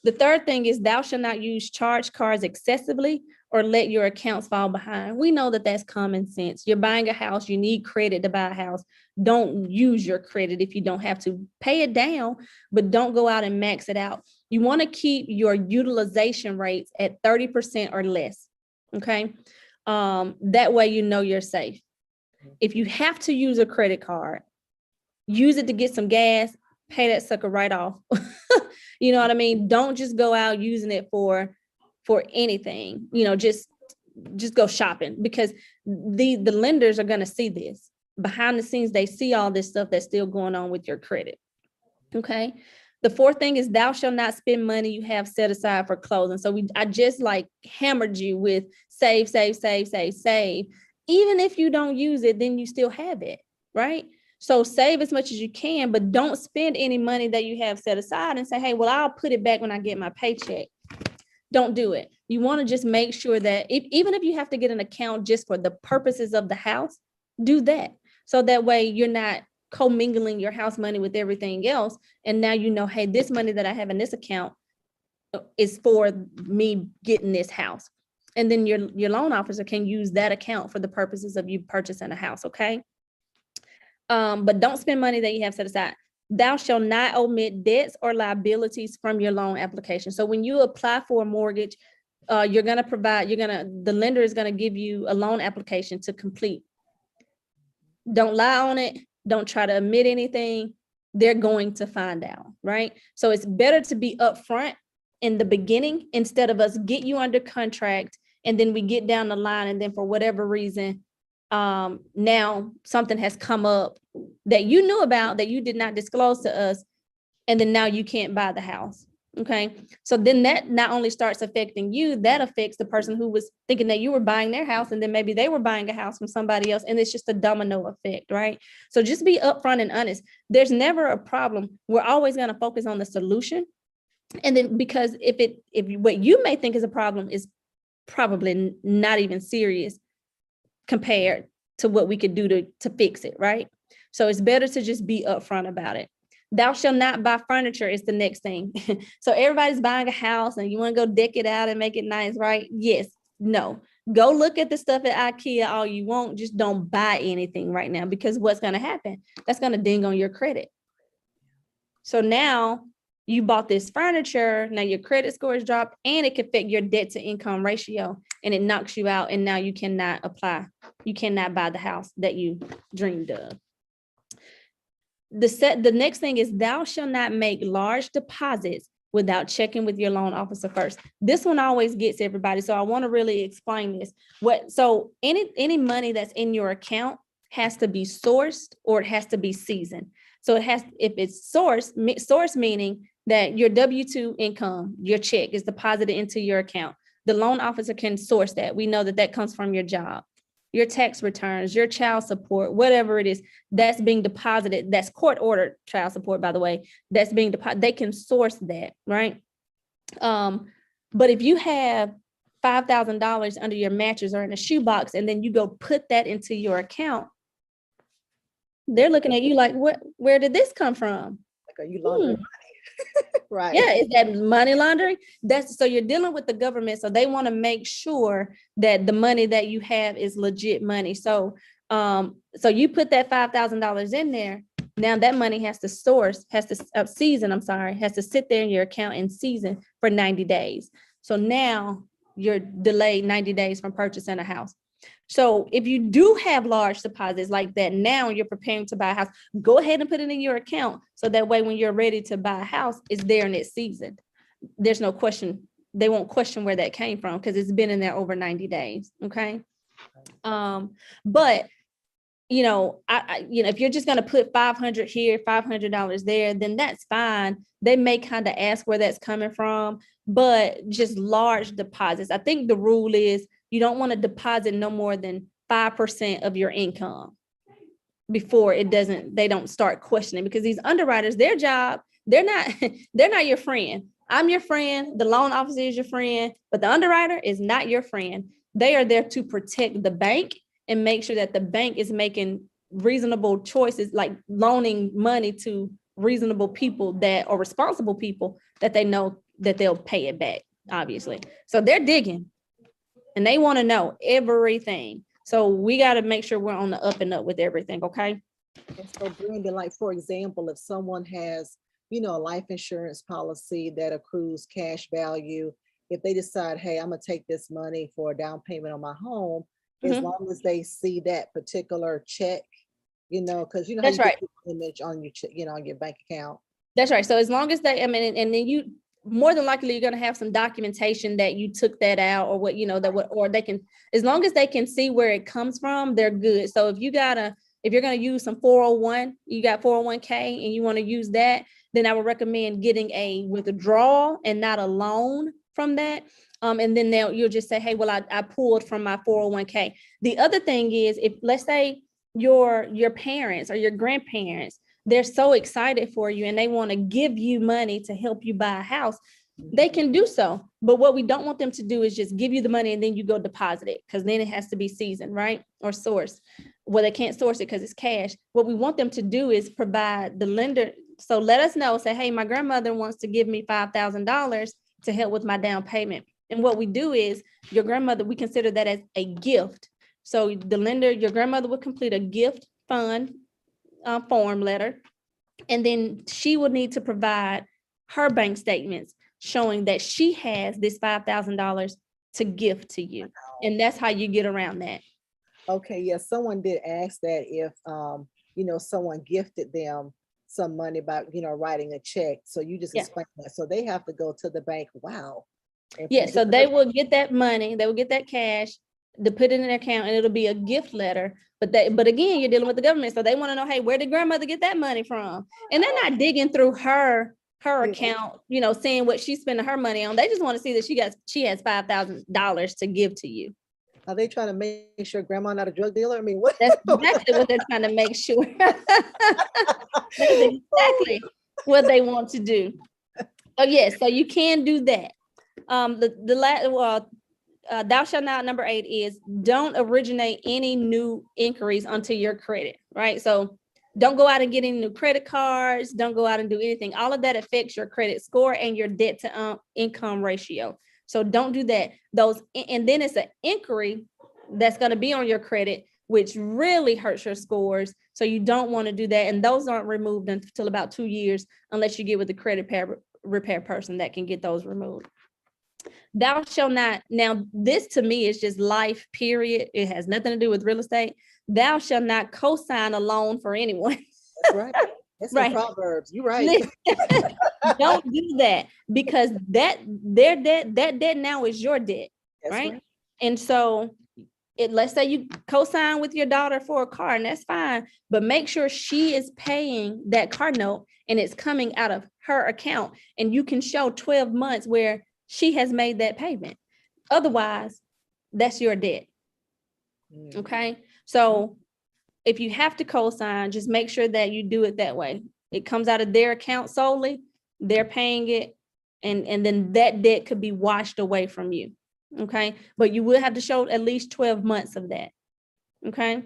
The third thing is, thou shalt not use charge cards excessively or let your accounts fall behind. We know that that's common sense. You're buying a house, you need credit to buy a house. Don't use your credit if you don't have to. Pay it down, but don't go out and max it out. You want to keep your utilization rates at 30% or less. Okay. That way, you're safe. If you have to use a credit card, use it to get some gas, pay that sucker right off. You know what I mean? Don't just go out using it for anything, just go shopping, because the lenders are going to see this. Behind the scenes, they see all this stuff that's still going on with your credit. Okay. The fourth thing is, thou shalt not spend money you have set aside for clothing. So I just hammered you with save. Even if you don't use it, then you still have it, right? So save as much as you can, but don't spend any money that you have set aside and say, hey, well, I'll put it back when I get my paycheck. Don't do it. You want to just make sure that even if you have to get an account just for the purposes of the house, do that. So that way you're not commingling your house money with everything else. And now, hey, this money that I have in this account is for me getting this house. And then your loan officer can use that account for the purposes of you purchasing a house, okay? But don't spend money that you have set aside. Thou shalt not omit debts or liabilities from your loan application. So when you apply for a mortgage, the lender is going to give you a loan application to complete. Don't lie on it. Don't try to omit anything. They're going to find out, right? So it's better to be upfront in the beginning instead of us get you under contract and then we get down the line and then for whatever reason, now something has come up that you knew about that you did not disclose to us, and then now you can't buy the house. Okay. So then that not only starts affecting you, that affects the person who was thinking that you were buying their house, and then maybe they were buying a house from somebody else, and it's just a domino effect, right? So just be upfront and honest. There's never a problem. We're always going to focus on the solution. And then because if what you may think is a problem is probably not even serious compared to what we could do to fix it, right? So it's better to just be upfront about it. Thou shalt not buy furniture is the next thing. So everybody's buying a house and you want to go deck it out and make it nice, right? Yes. No. Go look at the stuff at IKEA all you want. Just don't buy anything right now, because what's going to happen? That's going to ding on your credit. So now you bought this furniture. Now your credit score is dropped, and it can affect your debt to income ratio, and it knocks you out. And now you cannot apply. You cannot buy the house that you dreamed of. The next thing is, thou shalt not make large deposits without checking with your loan officer first. This one always gets everybody. So I want to really explain this. So any money that's in your account has to be sourced, or it has to be seasoned. So if it's source meaning that your W-2 income, your check is deposited into your account. The loan officer can source that. We know that comes from your job, your tax returns, your child support, whatever it is that's being deposited. That's court ordered child support, by the way, that's being deposited. They can source that, right? But if you have $5,000 under your mattress or in a shoebox, and then you go put that into your account, they're looking at you like, where did this come from? Like, are you laundering money? Right. Yeah, is that money laundering? So you're dealing with the government, so they want to make sure that the money that you have is legit money. So you put that $5,000 in there. Now that money has to sit there in your account and season for 90 days. So now you're delayed 90 days from purchasing a house. So if you do have large deposits like that, now you're preparing to buy a house, go ahead and put it in your account. So that way, when you're ready to buy a house, it's there and it's seasoned. There's no question. They won't question where that came from, because it's been in there over 90 days. Okay. But if you're just going to put $500 here, $500 there, then that's fine. They may kind of ask where that's coming from, but just large deposits. I think the rule is you don't want to deposit no more than 5% of your income before they don't start questioning, because these underwriters, their job, they're not your friend. I'm your friend. The loan officer is your friend, but the underwriter is not your friend. They are there to protect the bank and make sure that the bank is making reasonable choices, like loaning money to reasonable people that are responsible people that they know that they'll pay it back, obviously. So they're digging and they want to know everything. So we got to make sure we're on the up and up with everything. Okay. And so Brandi, like, for example, if someone has, a life insurance policy that accrues cash value, if they decide, hey, I'm going to take this money for a down payment on my home, as long as they see that particular check, because that's right, image on your on your bank account. That's right. So as long as and then you, more than likely, you're going to have some documentation that you took that out, or or they can, as long as they can see where it comes from, they're good. So if you're going to use some 401, you got 401k and you want to use that, then I would recommend getting a withdrawal and not a loan from that. And then you'll just say, hey, well, I pulled from my 401k. The other thing is, if, let's say, your parents or your grandparents, they're so excited for you and they want to give you money to help you buy a house, they can do so. But what we don't want them to do is just give you the money and then you go deposit it, because then it has to be seasoned, right? Or sourced. Well, they can't source it because it's cash. What we want them to do is provide the lender. So let us know, say, hey, my grandmother wants to give me $5,000 to help with my down payment. And what we do is, your grandmother, we consider that as a gift. So the lender, your grandmother would complete a gift fund form letter, and then she would need to provide her bank statements showing that she has this $5,000 to gift to you. And that's how you get around that. Okay, yeah, someone did ask that if, someone gifted them some money by, writing a check. So you just explained that. So they have to go to the bank. Wow. Yeah, so they will get that money, they will get that cash to put it in their account, and it'll be a gift letter. But again, you're dealing with the government, so they want to know, hey, where did grandmother get that money from? And they're not digging through her account, seeing what she's spending her money on. They just want to see that she has $5,000 to give to you. Are they trying to make sure grandma not a drug dealer? I mean, what? That's exactly what they're trying to make sure. That's exactly what they want to do. Oh yes, so you can do that. Thou shalt not, number 8 is, don't originate any new inquiries onto your credit, right? So Don't go out and get any new credit cards. Don't go out and do anything. All of that affects your credit score and your debt to income ratio. So don't do that. And then it's an inquiry that's going to be on your credit, which really hurts your scores. So you don't want to do that. And those aren't removed until about 2 years, unless you get with the credit repair person that can get those removed. Thou shalt not. Now, this to me is just life, period. It has nothing to do with real estate. Thou shalt not co-sign a loan for anyone. That's right. That's right. Proverbs. You're right. Don't do that, because that debt now is your debt. That's right. And so let's say you co-sign with your daughter for a car, and that's fine, but make sure she is paying that car note and it's coming out of her account, and you can show 12 months where she has made that payment. Otherwise, that's your debt. Okay. So if you have to co-sign, just make sure that you do it that way. It comes out of their account solely, they're paying it, and then that debt could be washed away from you. Okay. But you will have to show at least 12 months of that. Okay.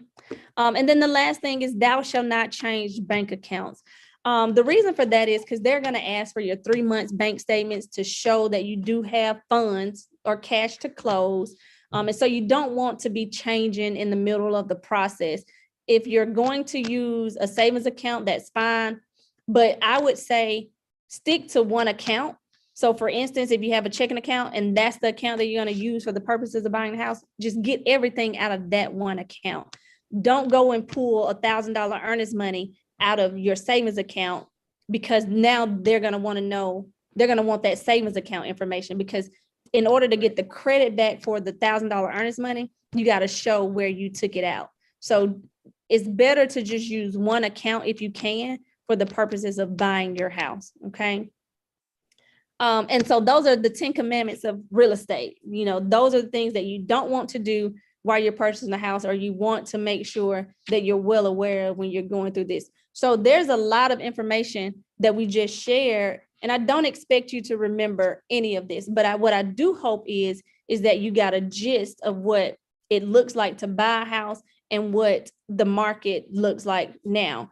And then the last thing is, thou shalt not change bank accounts. The reason for that is because they're going to ask for your 3 months bank statements to show that you do have funds or cash to close. And so you don't want to be changing in the middle of the process. If you're going to use a savings account, that's fine. But I would say stick to one account. So for instance, if you have a checking account and that's the account that you're going to use for the purposes of buying the house, just get everything out of that one account. Don't go and pull $1,000 earnest money out of your savings account, because now they're going to want to know, they're going to want that savings account information, because in order to get the credit back for the $1,000 earnest money, you got to show where you took it out. So it's better to just use one account if you can for the purposes of buying your house. Okay. And so those are the 10 commandments of real estate. You know, those are the things that you don't want to do while you're purchasing a house, or you want to make sure that you're well aware of when you're going through this. So there's a lot of information that we just shared, and I don't expect you to remember any of this, but what I do hope is that you got a gist of what it looks like to buy a house and what the market looks like now.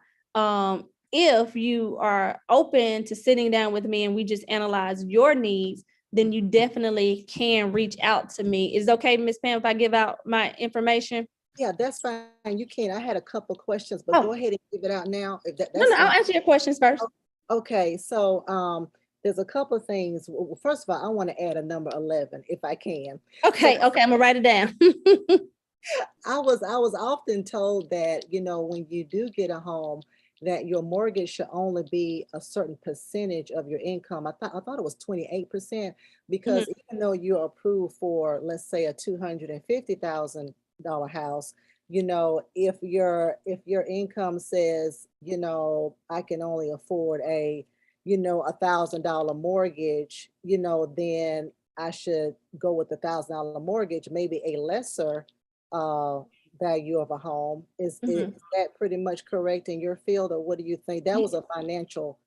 If you are open to sitting down with me and we just analyze your needs, then you definitely can reach out to me. Is it okay, Ms. Pam, if I give out my information? Yeah, that's fine. You can. I had a couple of questions, but go ahead and give it out now. If that's no, I'll answer your questions first. Okay, so there's a couple of things. Well, first of all, I want to add a number 11 if I can. Okay, I'm gonna write it down. I was often told that, you know, when you do get a home, that your mortgage should only be a certain percentage of your income. I thought it was 28%, because even though you're approved for, let's say, a $250,000 house, you know, if your income says, you know, I can only afford a, you know, $1,000 mortgage, you know, then I should go with the $1,000 mortgage, maybe a lesser value of a home. Is that pretty much correct in your field, or what do you think? That was a financial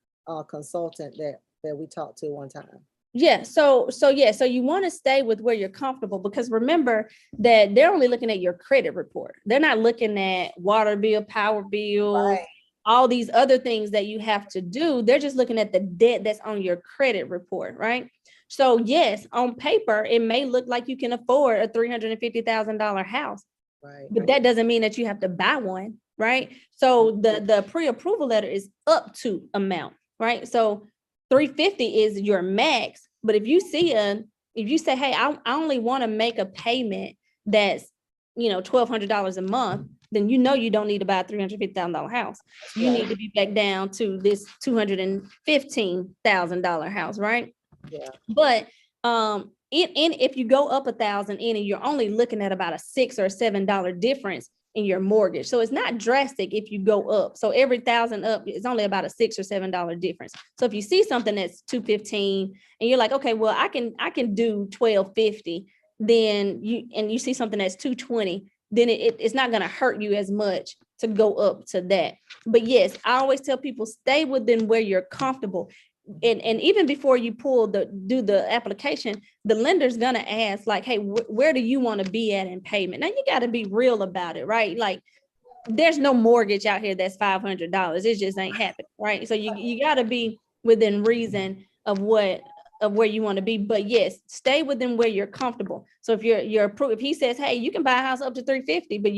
consultant that we talked to one time. Yeah. So you want to stay with where you're comfortable, because remember that they're only looking at your credit report. They're not looking at water bill, power bill, all these other things that you have to do. They're just looking at the debt that's on your credit report, right? So yes, on paper, it may look like you can afford a $350,000 house. Right. But that doesn't mean that you have to buy one, right? So the pre-approval letter is up to amount, right? So 350 is your max. But if you say, hey, I only want to make a payment that's, you know, $1,200 a month, then you know you don't need to buy a $350,000 house. You need to be back down to this $215,000 house, right? Yeah. But if you go up $1,000 in, and you're only looking at about a $6 or $7 difference in your mortgage. So it's not drastic if you go up. So every $1,000 up is only about a $6 or $7 difference. So if you see something that's $215 and you're like, okay, well, I can do $1,250, then you see something that's $220, then it's not going to hurt you as much to go up to that. But yes, I always tell people, stay within where you're comfortable. And even before you do the application, the lender's gonna ask, like, hey, where do you want to be at in payment? Now you got to be real about it, right? Like, there's no mortgage out here that's $500. It just ain't happening, right? So you got to be within reason of where you want to be. But yes, stay within where you're comfortable. So if you're approved, if he says, hey, you can buy a house up to 350, but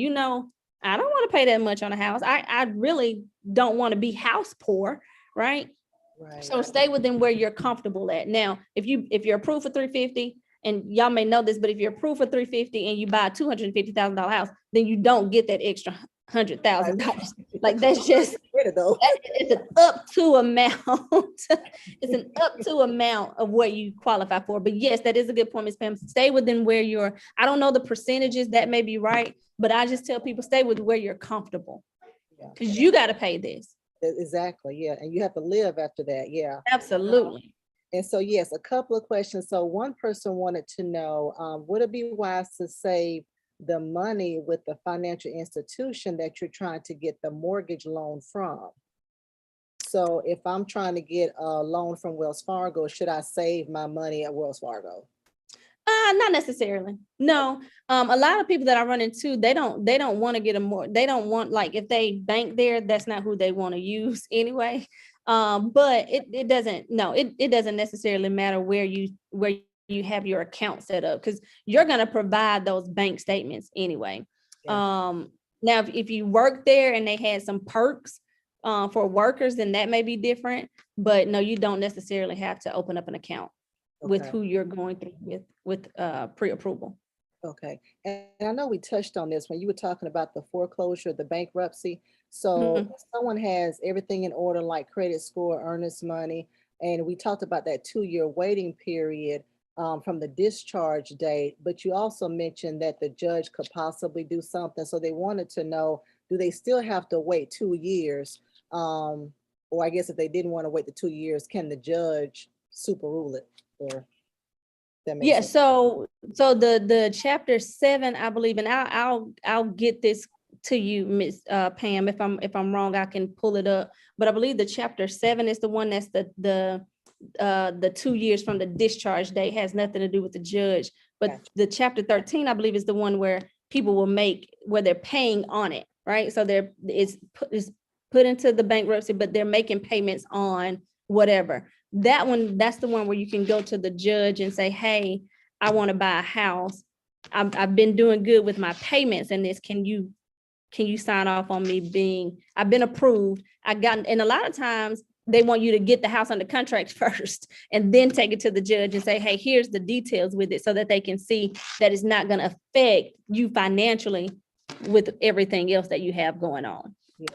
I don't want to pay that much on a house. I really don't want to be house poor, right? Right. So stay within where you're comfortable at. Now, if you're approved for 350, and y'all may know this, but if you're approved for 350 and you buy a $250,000 house, then you don't get that extra $100,000. Like that's just it's an up to amount. It's an up to amount of what you qualify for. But yes, that is a good point, Ms. Pam. Stay within where you're. I don't know the percentages, that may be right, but I just tell people stay with where you're comfortable, because you got to pay this. Exactly. Yeah. And you have to live after that. Yeah. Absolutely. And so, yes, a couple of questions. So one person wanted to know, would it be wise to save the money with the financial institution that you're trying to get the mortgage loan from? So if I'm trying to get a loan from Wells Fargo, should I save my money at Wells Fargo? Not necessarily. No. A lot of people that I run into, they don't want to get they don't want, like, if they bank there, that's not who they want to use anyway. But it doesn't necessarily matter where you have your account set up, because you're going to provide those bank statements anyway. Yeah. Now, if you work there and they had some perks for workers, then that may be different. But no, you don't necessarily have to open up an account with who you're going through with pre-approval. Okay. And I know we touched on this when you were talking about the foreclosure, the bankruptcy. So if someone has everything in order, like credit score, earnest money, and we talked about that 2-year waiting period from the discharge date, but you also mentioned that the judge could possibly do something. So they wanted to know, do they still have to wait 2 years? Or I guess if they didn't want to wait the 2 years, can the judge super rule it? Or yeah, so the chapter 7, I believe, and I'll get this to you, Miss Pam. If I'm wrong, I can pull it up. But I believe the chapter 7 is the one that's the 2 years from the discharge date, has nothing to do with the judge. But the chapter 13, I believe, is the one where people will make, where they're paying on it, right? So it's put into the bankruptcy, but they're making payments on whatever. That one, that's the one where you can go to the judge and say, hey, I want to buy a house. I've been doing good with my payments and this. Can you sign off on me I've been approved? And a lot of times they want you to get the house under contract first and then take it to the judge and say, hey, here's the details with it, so that they can see that it's not going to affect you financially with everything else that you have going on. Yeah.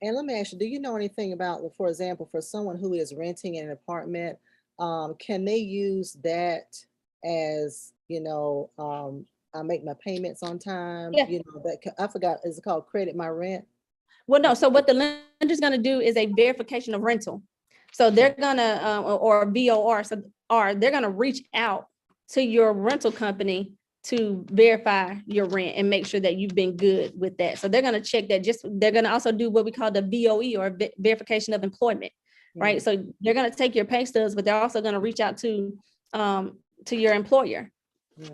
And let me ask you, do you know anything about, for example, for someone who is renting in an apartment, can they use that as, I make my payments on time? Yeah. That I forgot, is it called credit my rent? Well, no. So what the lender's going to do is a verification of rental. So they're going to, or VOR, they're going to reach out to your rental company to verify your rent and make sure that you've been good with that. So they're going to check that. They're going to also do what we call the VOE, or verification of employment, right? So they're going to take your pay stubs, but they're also going to reach out to your employer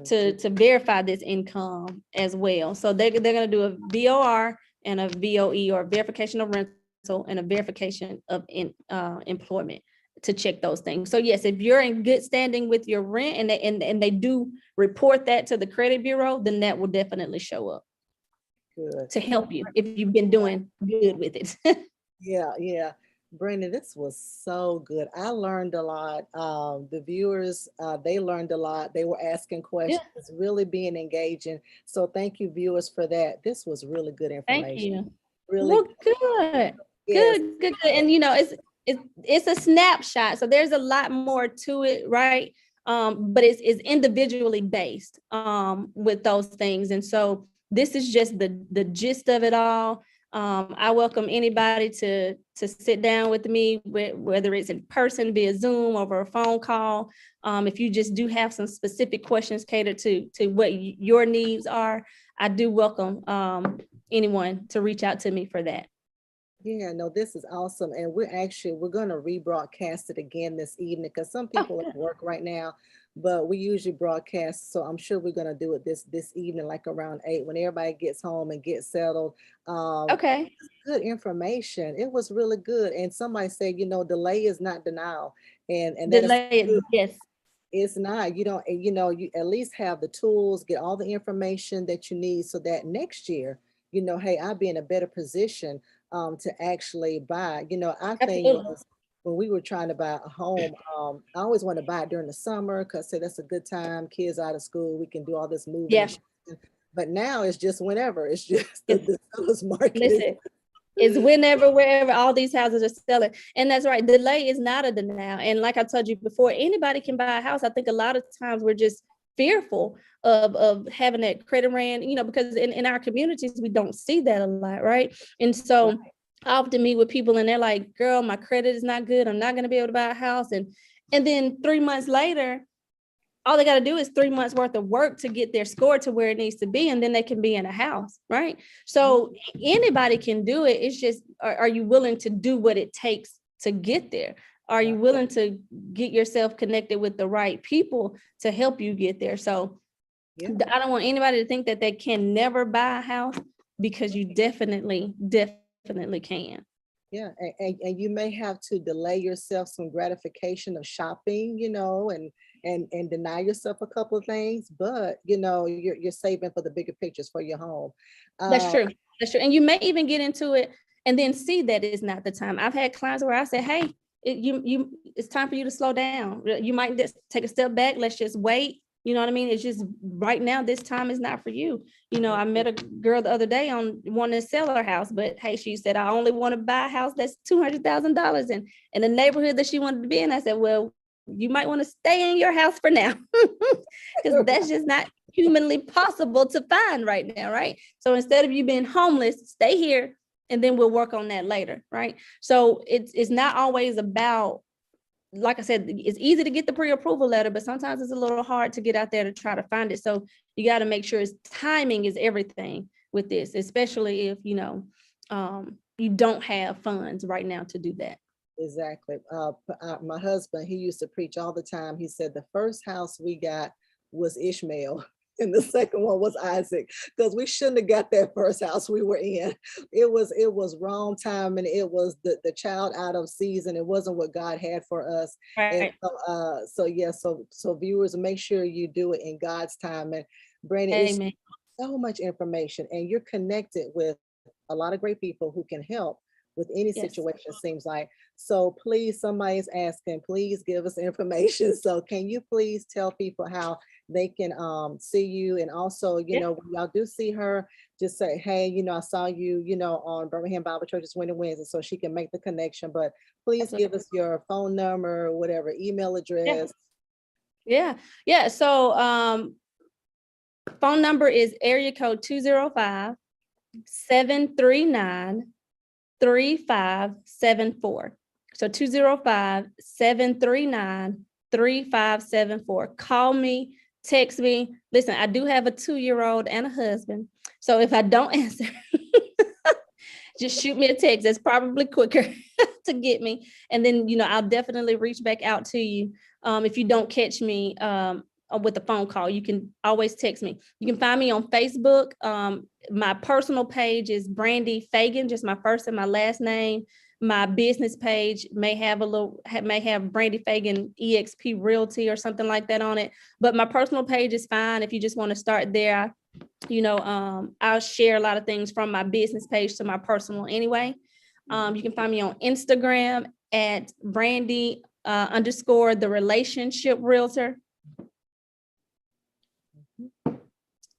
to verify this income as well. So they're going to do a VOR and a VOE, or verification of rental, and a verification of employment, to check those things. So yes, if you're in good standing with your rent and they do report that to the credit bureau, then that will definitely show up. Good. To help you if you've been doing good with it. Yeah. Brandi, this was so good. I learned a lot. The viewers, they learned a lot. They were asking questions, really being engaging. So thank you, viewers, for that. This was really good information. Thank you. Really well, good. Yes. Good. And it's a snapshot. So there's a lot more to it, right? But it's individually based with those things. And so this is just the gist of it all. I welcome anybody to sit down with me, whether it's in person, via Zoom, over a phone call. If you just do have some specific questions catered to what your needs are, I do welcome anyone to reach out to me for that. Yeah, no, this is awesome. And we're going to rebroadcast it again this evening because some Oh, people good. at work right now, but we usually broadcast. So I'm sure we're going to do it this evening, like around 8 when everybody gets home and gets settled. Okay. Good information. It was really good. And somebody said, delay is not denial. And that is Delay, true. yes. It's not. You don't, you at least have the tools, get all the information that you need so that next year, hey, I'll be in a better position to actually buy. Our thing Absolutely. was when we were trying to buy a home, I always want to buy it during the summer because say that's a good time, kids out of school, we can do all this moving and Yeah. shit. But now it's just whenever. It's just the, It's, the seller's market is. listen, it's whenever, wherever all these houses are selling. And that's right. Delay is not a denial. And like I told you before, anybody can buy a house. I think a lot of times we're just fearful of having that credit ran, because in our communities, we don't see that a lot, right? And so I often meet with people and they're like, girl, my credit is not good. I'm not going to be able to buy a house. And then 3 months later, all they got to do is 3 months worth of work to get their score to where it needs to be, and then they can be in a house, right? So anybody can do it. It's just, are you willing to do what it takes to get there? Are you willing to get yourself connected with the right people to help you get there? So Yeah. I don't want anybody to think that they can never buy a house, because you definitely can. Yeah, and you may have to delay yourself some gratification of shopping, and deny yourself a couple of things, but you're saving for the bigger pictures for your home. That's Uh, true. That's true. And you may even get into it and then see that it's not the time. I've had clients where I say, hey, it's time for you to slow down. You might just take a step back. Let's just wait. You know what I mean? It's just right now, this time is not for you. I met a girl the other day on wanting to sell her house, but hey, she said, I only want to buy a house that's $200,000 in the neighborhood that she wanted to be in. I said, well, you might want to stay in your house for now, because that's just not humanly possible to find right now, right? So instead of you being homeless, stay here, and then we'll work on that later, right? So it's not always about, like I said, it's easy to get the pre-approval letter, but sometimes it's a little hard to get out there to try to find it. So you got to make sure timing is everything with this, especially if you don't have funds right now to do that. exactly. My husband, he used to preach all the time. He said the first house we got was Ishmael. And the second one was Isaac, because we shouldn't have got that first house we were in. It was wrong time, and it was the child out of season. It wasn't what God had for us. And Right. so yeah, so viewers, make sure you do it in God's time. And Brandon, it's Amen. so much information, and you're connected with a lot of great people who can help with any Yes. situation, seems like. So please, somebody's asking, please give us information. So can you please tell people how they can see you? And also, Yeah. when y'all do see her, just say, hey, I saw you, on Birmingham Bible Church's Winter Wednesday, so she can make the connection. But please give Absolutely. us your phone number, whatever, email Yeah. address. Yeah. Yeah. So phone number is area code 205-739-3574. So 205-739-3574. Call me, text me. Listen, I do have a 2-year-old and a husband. So if I don't answer, just shoot me a text. That's probably quicker to get me. And then, I'll definitely reach back out to you. If you don't catch me with a phone call, you can always text me. You can find me on Facebook. My personal page is Brandi Feagin, just my first and my last name. My business page may have Brandi Feagin EXP Realty or something like that on it. But my personal page is fine if you just want to start there. I'll share a lot of things from my business page to my personal anyway. You can find me on Instagram at Brandi _ the relationship realtor.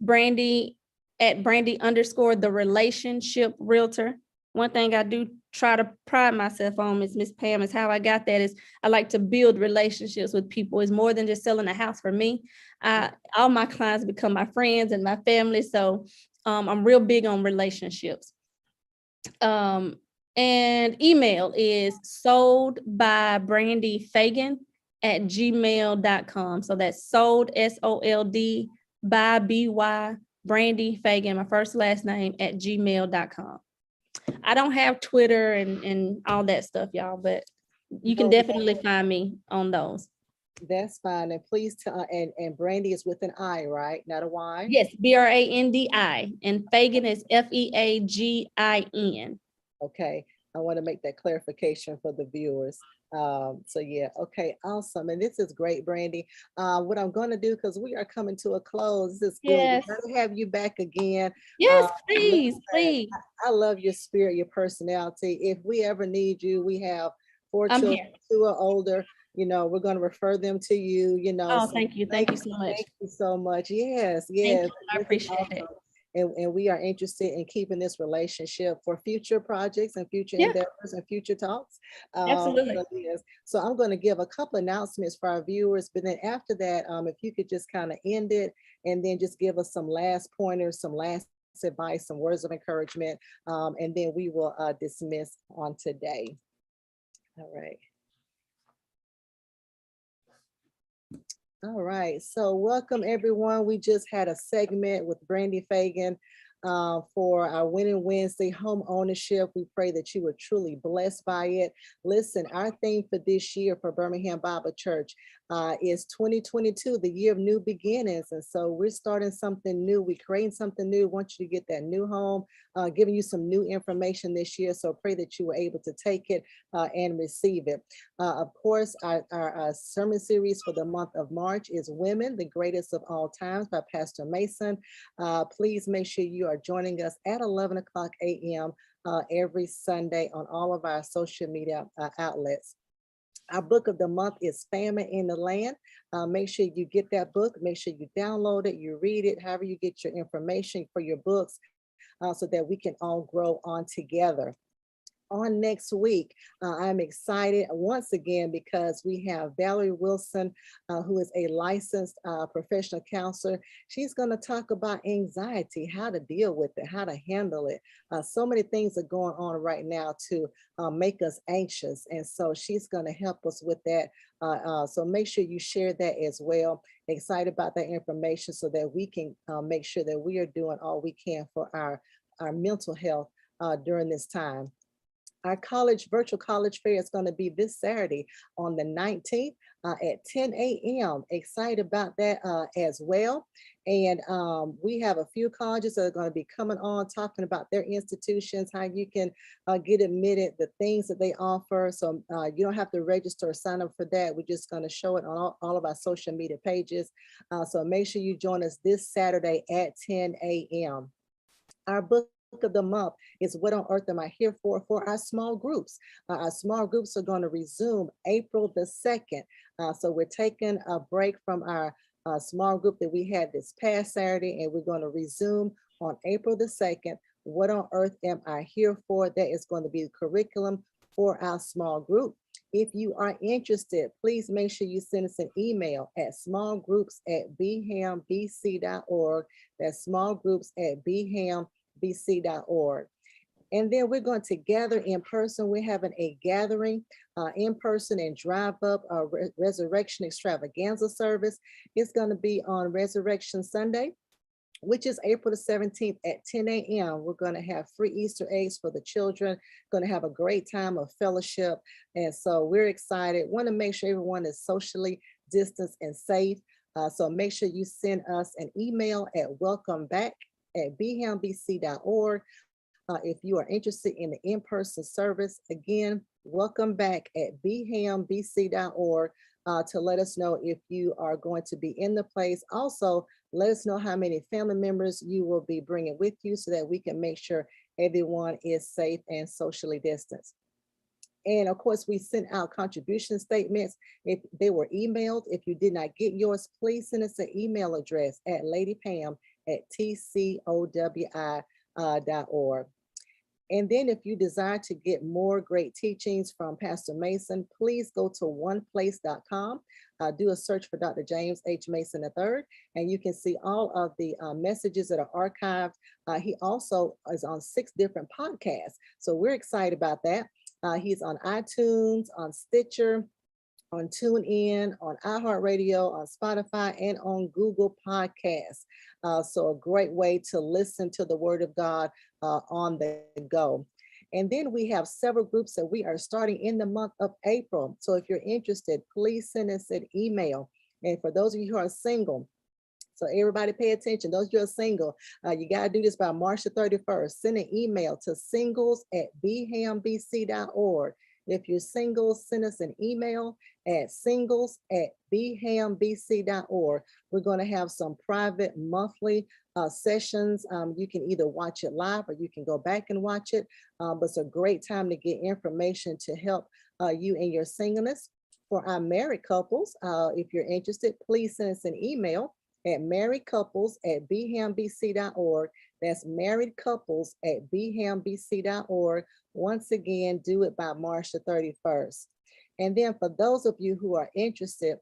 Brandi at Brandi _ the relationship realtor. One thing I do try to pride myself on, Miss Pam, is how I got that is I like to build relationships with people. It's more than just selling a house for me. All my clients become my friends and my family. So I'm real big on relationships. And email is sold by Brandi Feagin at gmail.com. So that's sold, SOLD by BY Brandi Feagin, my first last name, at gmail.com. I don't have Twitter and all that stuff, y'all, but you can No, definitely find me on those. that's fine. And please tell, and Brandi is with an I, right? Not a Y? Yes, Brandi, and Feagin is Feagin. Okay, I want to make that clarification for the viewers. So yeah, okay, awesome. And this is great, Brandi. What I'm going to do, because we are coming to a close, this is good. Yes. We're going to have you back again. Yes, Listen, please, please. I love your spirit, your personality. If we ever need you, we have 4 I'm children, here. 2 are older. You know, we're going to refer them to you, you know. Oh, So thank you. Thank you so much. thank you so much. Yes, Thank yes. you. I This is appreciate it. awesome. And we are interested in keeping this relationship for future projects and future Yeah, endeavors and future talks. absolutely. So, yes. So I'm going to give a couple announcements for our viewers, but then after that, if you could just kind of end it and then just give us some last pointers, some last advice, some words of encouragement, and then we will dismiss on today. All right. All right, so welcome everyone. We just had a segment with Brandi Feagin for our Winning Wednesday home ownership. We pray that you were truly blessed by it. Listen, our theme for this year for Birmingham Bible Church is 2022, the year of new beginnings. And so we're starting something new. We're creating something new. We want you to get that new home, giving you some new information this year. So pray that you were able to take it and receive it. Of course, our sermon series for the month of March is Women, the Greatest of All Times by Pastor Mason. Please make sure you are joining us at 11 o'clock a.m. Every Sunday on all of our social media outlets. Our book of the month is Famine in the Land. Make sure you get that book. Make sure you download it, you read it, however you get your information for your books, so that we can all grow on together. On next week, I'm excited once again because we have Valerie Wilson, who is a licensed professional counselor. She's going to talk about anxiety, how to deal with it, how to handle it. So many things are going on right now to make us anxious. And so she's going to help us with that. So make sure you share that as well. Excited about that information so that we can make sure that we are doing all we can for our mental health during this time. Our virtual college fair is going to be this Saturday on the 19th at 10 a.m. Excited about that as well. And we have a few colleges that are going to be coming on talking about their institutions, how you can get admitted, the things that they offer. So you don't have to register or sign up for that. We're just going to show it on all of our social media pages. So make sure you join us this Saturday at 10 a.m. Our book of the month is What on Earth Am I Here For our small groups. Our small groups are going to resume April the 2nd. So we're taking a break from our small group that we had this past Saturday, and we're going to resume on April the 2nd. What on earth am I here for? That is going to be the curriculum for our small group. If you are interested, please make sure you send us an email at smallgroups@bhambc.org. That's smallgroups@bhambc.org. And then we're going to gather in person. We're having a gathering in person and drive up a Resurrection Extravaganza service. It's going to be on Resurrection Sunday, which is April the 17th at 10 a.m. We're going to have free Easter eggs for the children, going to have a great time of fellowship. And so we're excited. Want to make sure everyone is socially distanced and safe. So make sure you send us an email at welcomeback@bhambc.org. If you are interested in the in-person service, again, welcomeback@bhambc.org to let us know if you are going to be in the place. Also, let us know how many family members you will be bringing with you so that we can make sure everyone is safe and socially distanced. And of course, we sent out contribution statements. If they were emailed, if you did not get yours, please send us an email address at ladypam@tcowi.org. And then if you desire to get more great teachings from Pastor Mason, please go to oneplace.com, do a search for Dr. James H. Mason III, and you can see all of the messages that are archived. He also is on 6 different podcasts. So we're excited about that. He's on iTunes, on Stitcher, on TuneIn, on iHeartRadio, on Spotify, and on Google Podcasts. So a great way to listen to the Word of God on the go. And then we have several groups that we are starting in the month of April. So if you're interested, please send us an email. And for those of you who are single, so everybody pay attention. Those who are single, you got to do this by March the 31st. Send an email to singles@bhambc.org. If you're single, send us an email at singles@bhambc.org. We're going to have some private monthly sessions. You can either watch it live or you can go back and watch it. But it's a great time to get information to help you in your singleness. For our married couples, if you're interested, please send us an email at marriedcouples@bhambc.org. That's marriedcouples@bhambc.org. Once again, do it by March the 31st. And then for those of you who are interested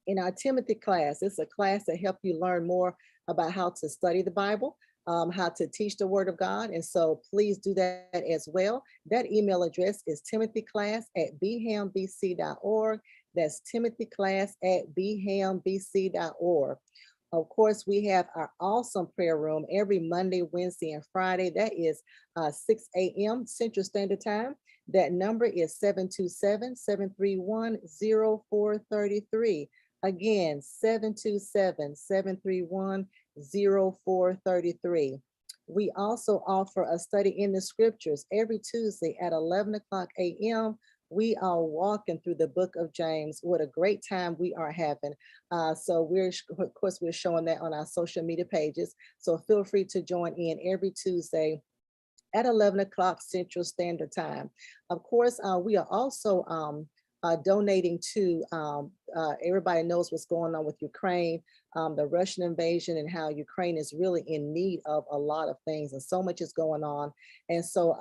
in our Timothy class, it's a class that helps you learn more about how to study the Bible, how to teach the Word of God. And so please do that as well. That email address is timothyclass@bhambc.org. That's timothyclass@bhambc.org. Of course, we have our awesome prayer room every Monday, Wednesday, and Friday. That is 6 a.m. Central Standard Time. That number is 727-731-0433. Again, 727-731-0433. We also offer a study in the scriptures every Tuesday at 11 o'clock a.m. We are walking through the book of James. What a great time we are having. So of course, we're showing that on our social media pages. So feel free to join in every Tuesday at 11 o'clock Central Standard Time. Of course, we are also donating to, everybody knows what's going on with Ukraine, the Russian invasion, and how Ukraine is really in need of a lot of things, and so much is going on. And so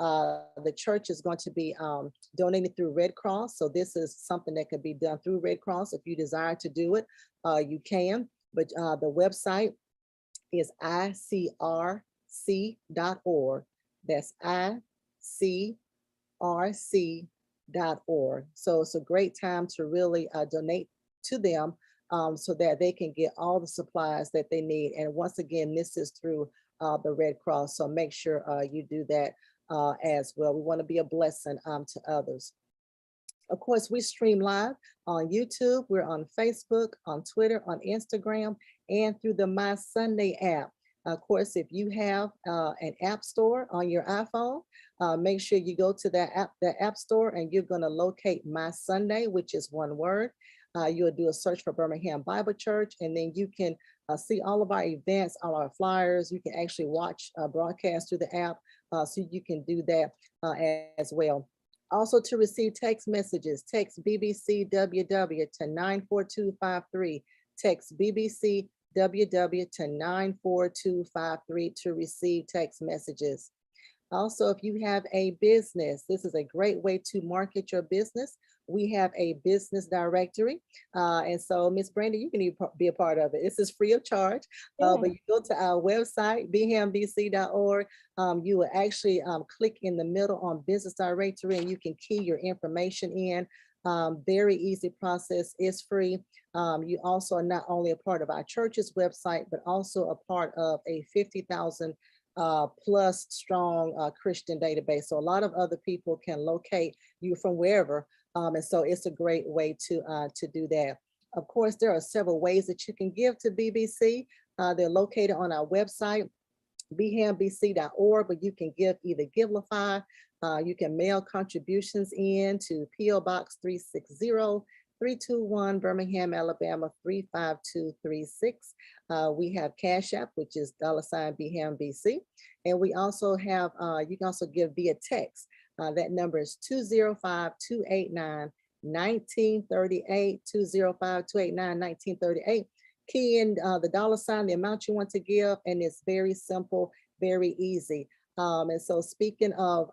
the church is going to be donating through Red Cross. So this is something that can be done through Red Cross. If you desire to do it, you can. But the website is icrc.org. That's icrc.org. So it's a great time to really donate to them so that they can get all the supplies that they need. And once again, this is through the Red Cross. So make sure you do that as well. We want to be a blessing to others. Of course, we stream live on YouTube. We're on Facebook, on Twitter, on Instagram, and through the My Sunday app. Of course, if you have an app store on your iPhone, make sure you go to that app store, and you're going to locate My Sunday, which is one word. You'll do a search for Birmingham Bible Church, and then you can see all of our events, all our flyers. You can actually watch broadcast through the app, so you can do that as well. Also, to receive text messages, text BBCWW to 94253. Text BBCWW to 94253 to receive text messages. Also, if you have a business, this is a great way to market your business. We have a business directory. And so, Miss Brandi, you can even be a part of it. This is free of charge. But you go to our website, bhambc.org. You will actually click in the middle on business directory, and you can key your information in. Very easy process, is free. You also are not only a part of our church's website, but also a part of a 50,000 plus strong Christian database. So a lot of other people can locate you from wherever. And so it's a great way to do that. Of course, there are several ways that you can give to BBC. They're located on our website, bhambc.org, but you can give either Givelify, you can mail contributions in to P.O. Box 360-321 Birmingham, Alabama 35236. We have Cash App, which is $BHAMBC. And we also have, you can also give via text. That number is 205-289-1938, 205-289-1938. Key in the $, the amount you want to give, and it's very simple, very easy. And so speaking of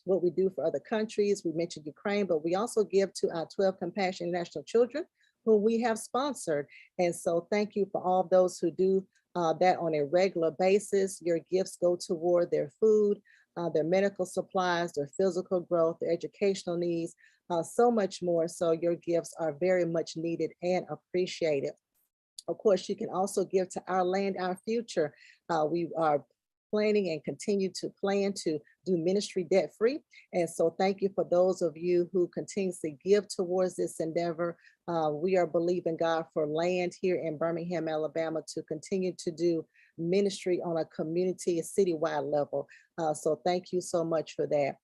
what we do for other countries, we mentioned Ukraine, but we also give to our 12 Compassion International Children, who we have sponsored. And so thank you for all those who do that on a regular basis. Your gifts go toward their food, their medical supplies, their physical growth, their educational needs, so much more. So your gifts are very much needed and appreciated. Of course, you can also give to Our Land, Our Future. We are planning and continue to plan to do ministry debt free. And so thank you for those of you who continuously give towards this endeavor. We are believing God for land here in Birmingham, Alabama, to continue to do ministry on a community, a citywide level. So thank you so much for that.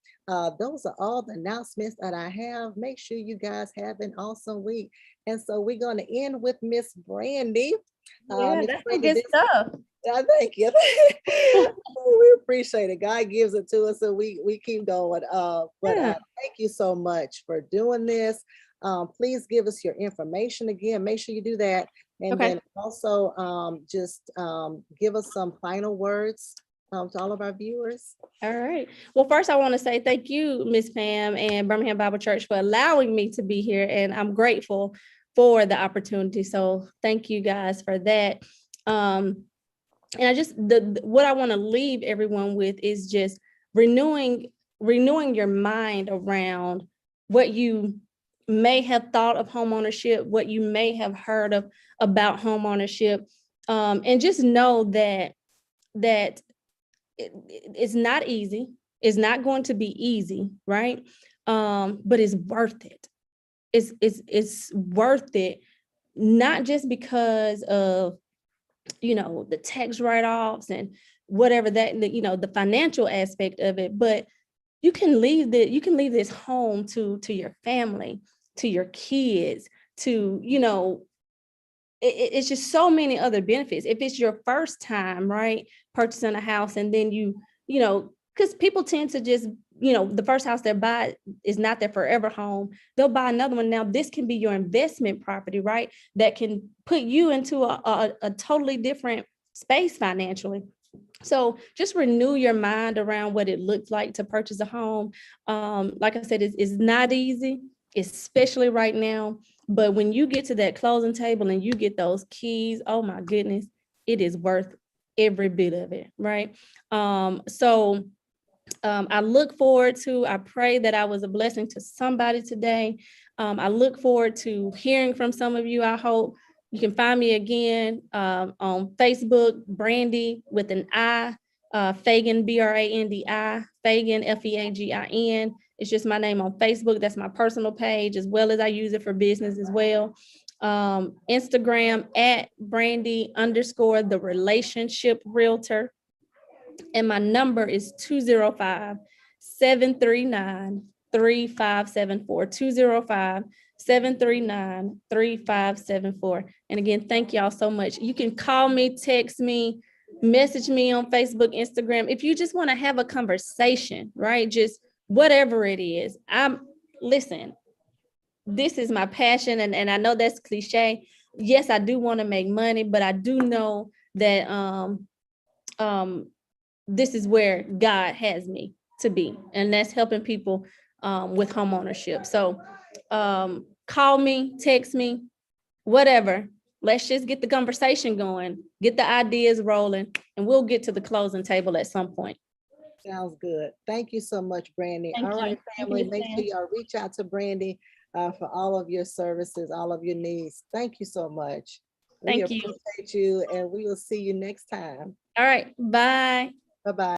Those are all the announcements that I have. Make sure you guys have an awesome week. And so we're going to end with Miss Brandi. Yeah, Miss that's some Brandi, good stuff. thank you. We appreciate it. God gives it to us, so we keep going. Thank you so much for doing this. Please give us your information again. Make sure you do that. And Okay. then also just give us some final words to all of our viewers. All right. Well, first, I want to say thank you, Miss Pam and Birmingham Bible Church, for allowing me to be here. And I'm grateful for the opportunity. So thank you guys for that. And I just, what I want to leave everyone with is just renewing your mind around what you may have thought of homeownership, what you may have heard of about homeownership, and just know that it's not easy. It's not going to be easy, right? But it's worth it. It's worth it, not just because of the tax write-offs and whatever the financial aspect of it, but you can leave this home to your family, to your kids, to it's just so many other benefits. If it's your first time, right, purchasing a house, and then because people tend to just, the first house they buy is not their forever home. They'll buy another one. Now, this can be your investment property, right? That can put you into a totally different space financially. So just renew your mind around what it looks like to purchase a home. Like I said, it's not easy, especially right now. But when you get to that closing table and you get those keys, oh my goodness, it is worth every bit of it, right? I look forward to, I pray that I was a blessing to somebody today. I look forward to hearing from some of you. I hope you can find me again on Facebook, Brandi with an I, Feagin, Brandi, Feagin, Feagin. It's just my name on Facebook. That's my personal page, as well as I use it for business as well. Instagram at Brandi_ the relationship realtor. And my number is 205-739-3574, 205-739-3574. And again, thank y'all so much. You can call me, text me, message me on Facebook, Instagram. If you just want to have a conversation, right? Just whatever it is. Listen, this is my passion. And I know that's cliche. Yes, I do want to make money, but I do know that this is where God has me to be, and that's helping people with home ownership. So call me, text me, whatever. Let's just get the conversation going, get the ideas rolling, and we'll get to the closing table at some point. Sounds good. Thank you so much, Brandi. Thank All you. right, family, make sure y'all reach out to Brandi for all of your services, all of your needs. Thank you so much. We Thank you. appreciate you, and we will see you next time. All right. Bye. Bye-bye.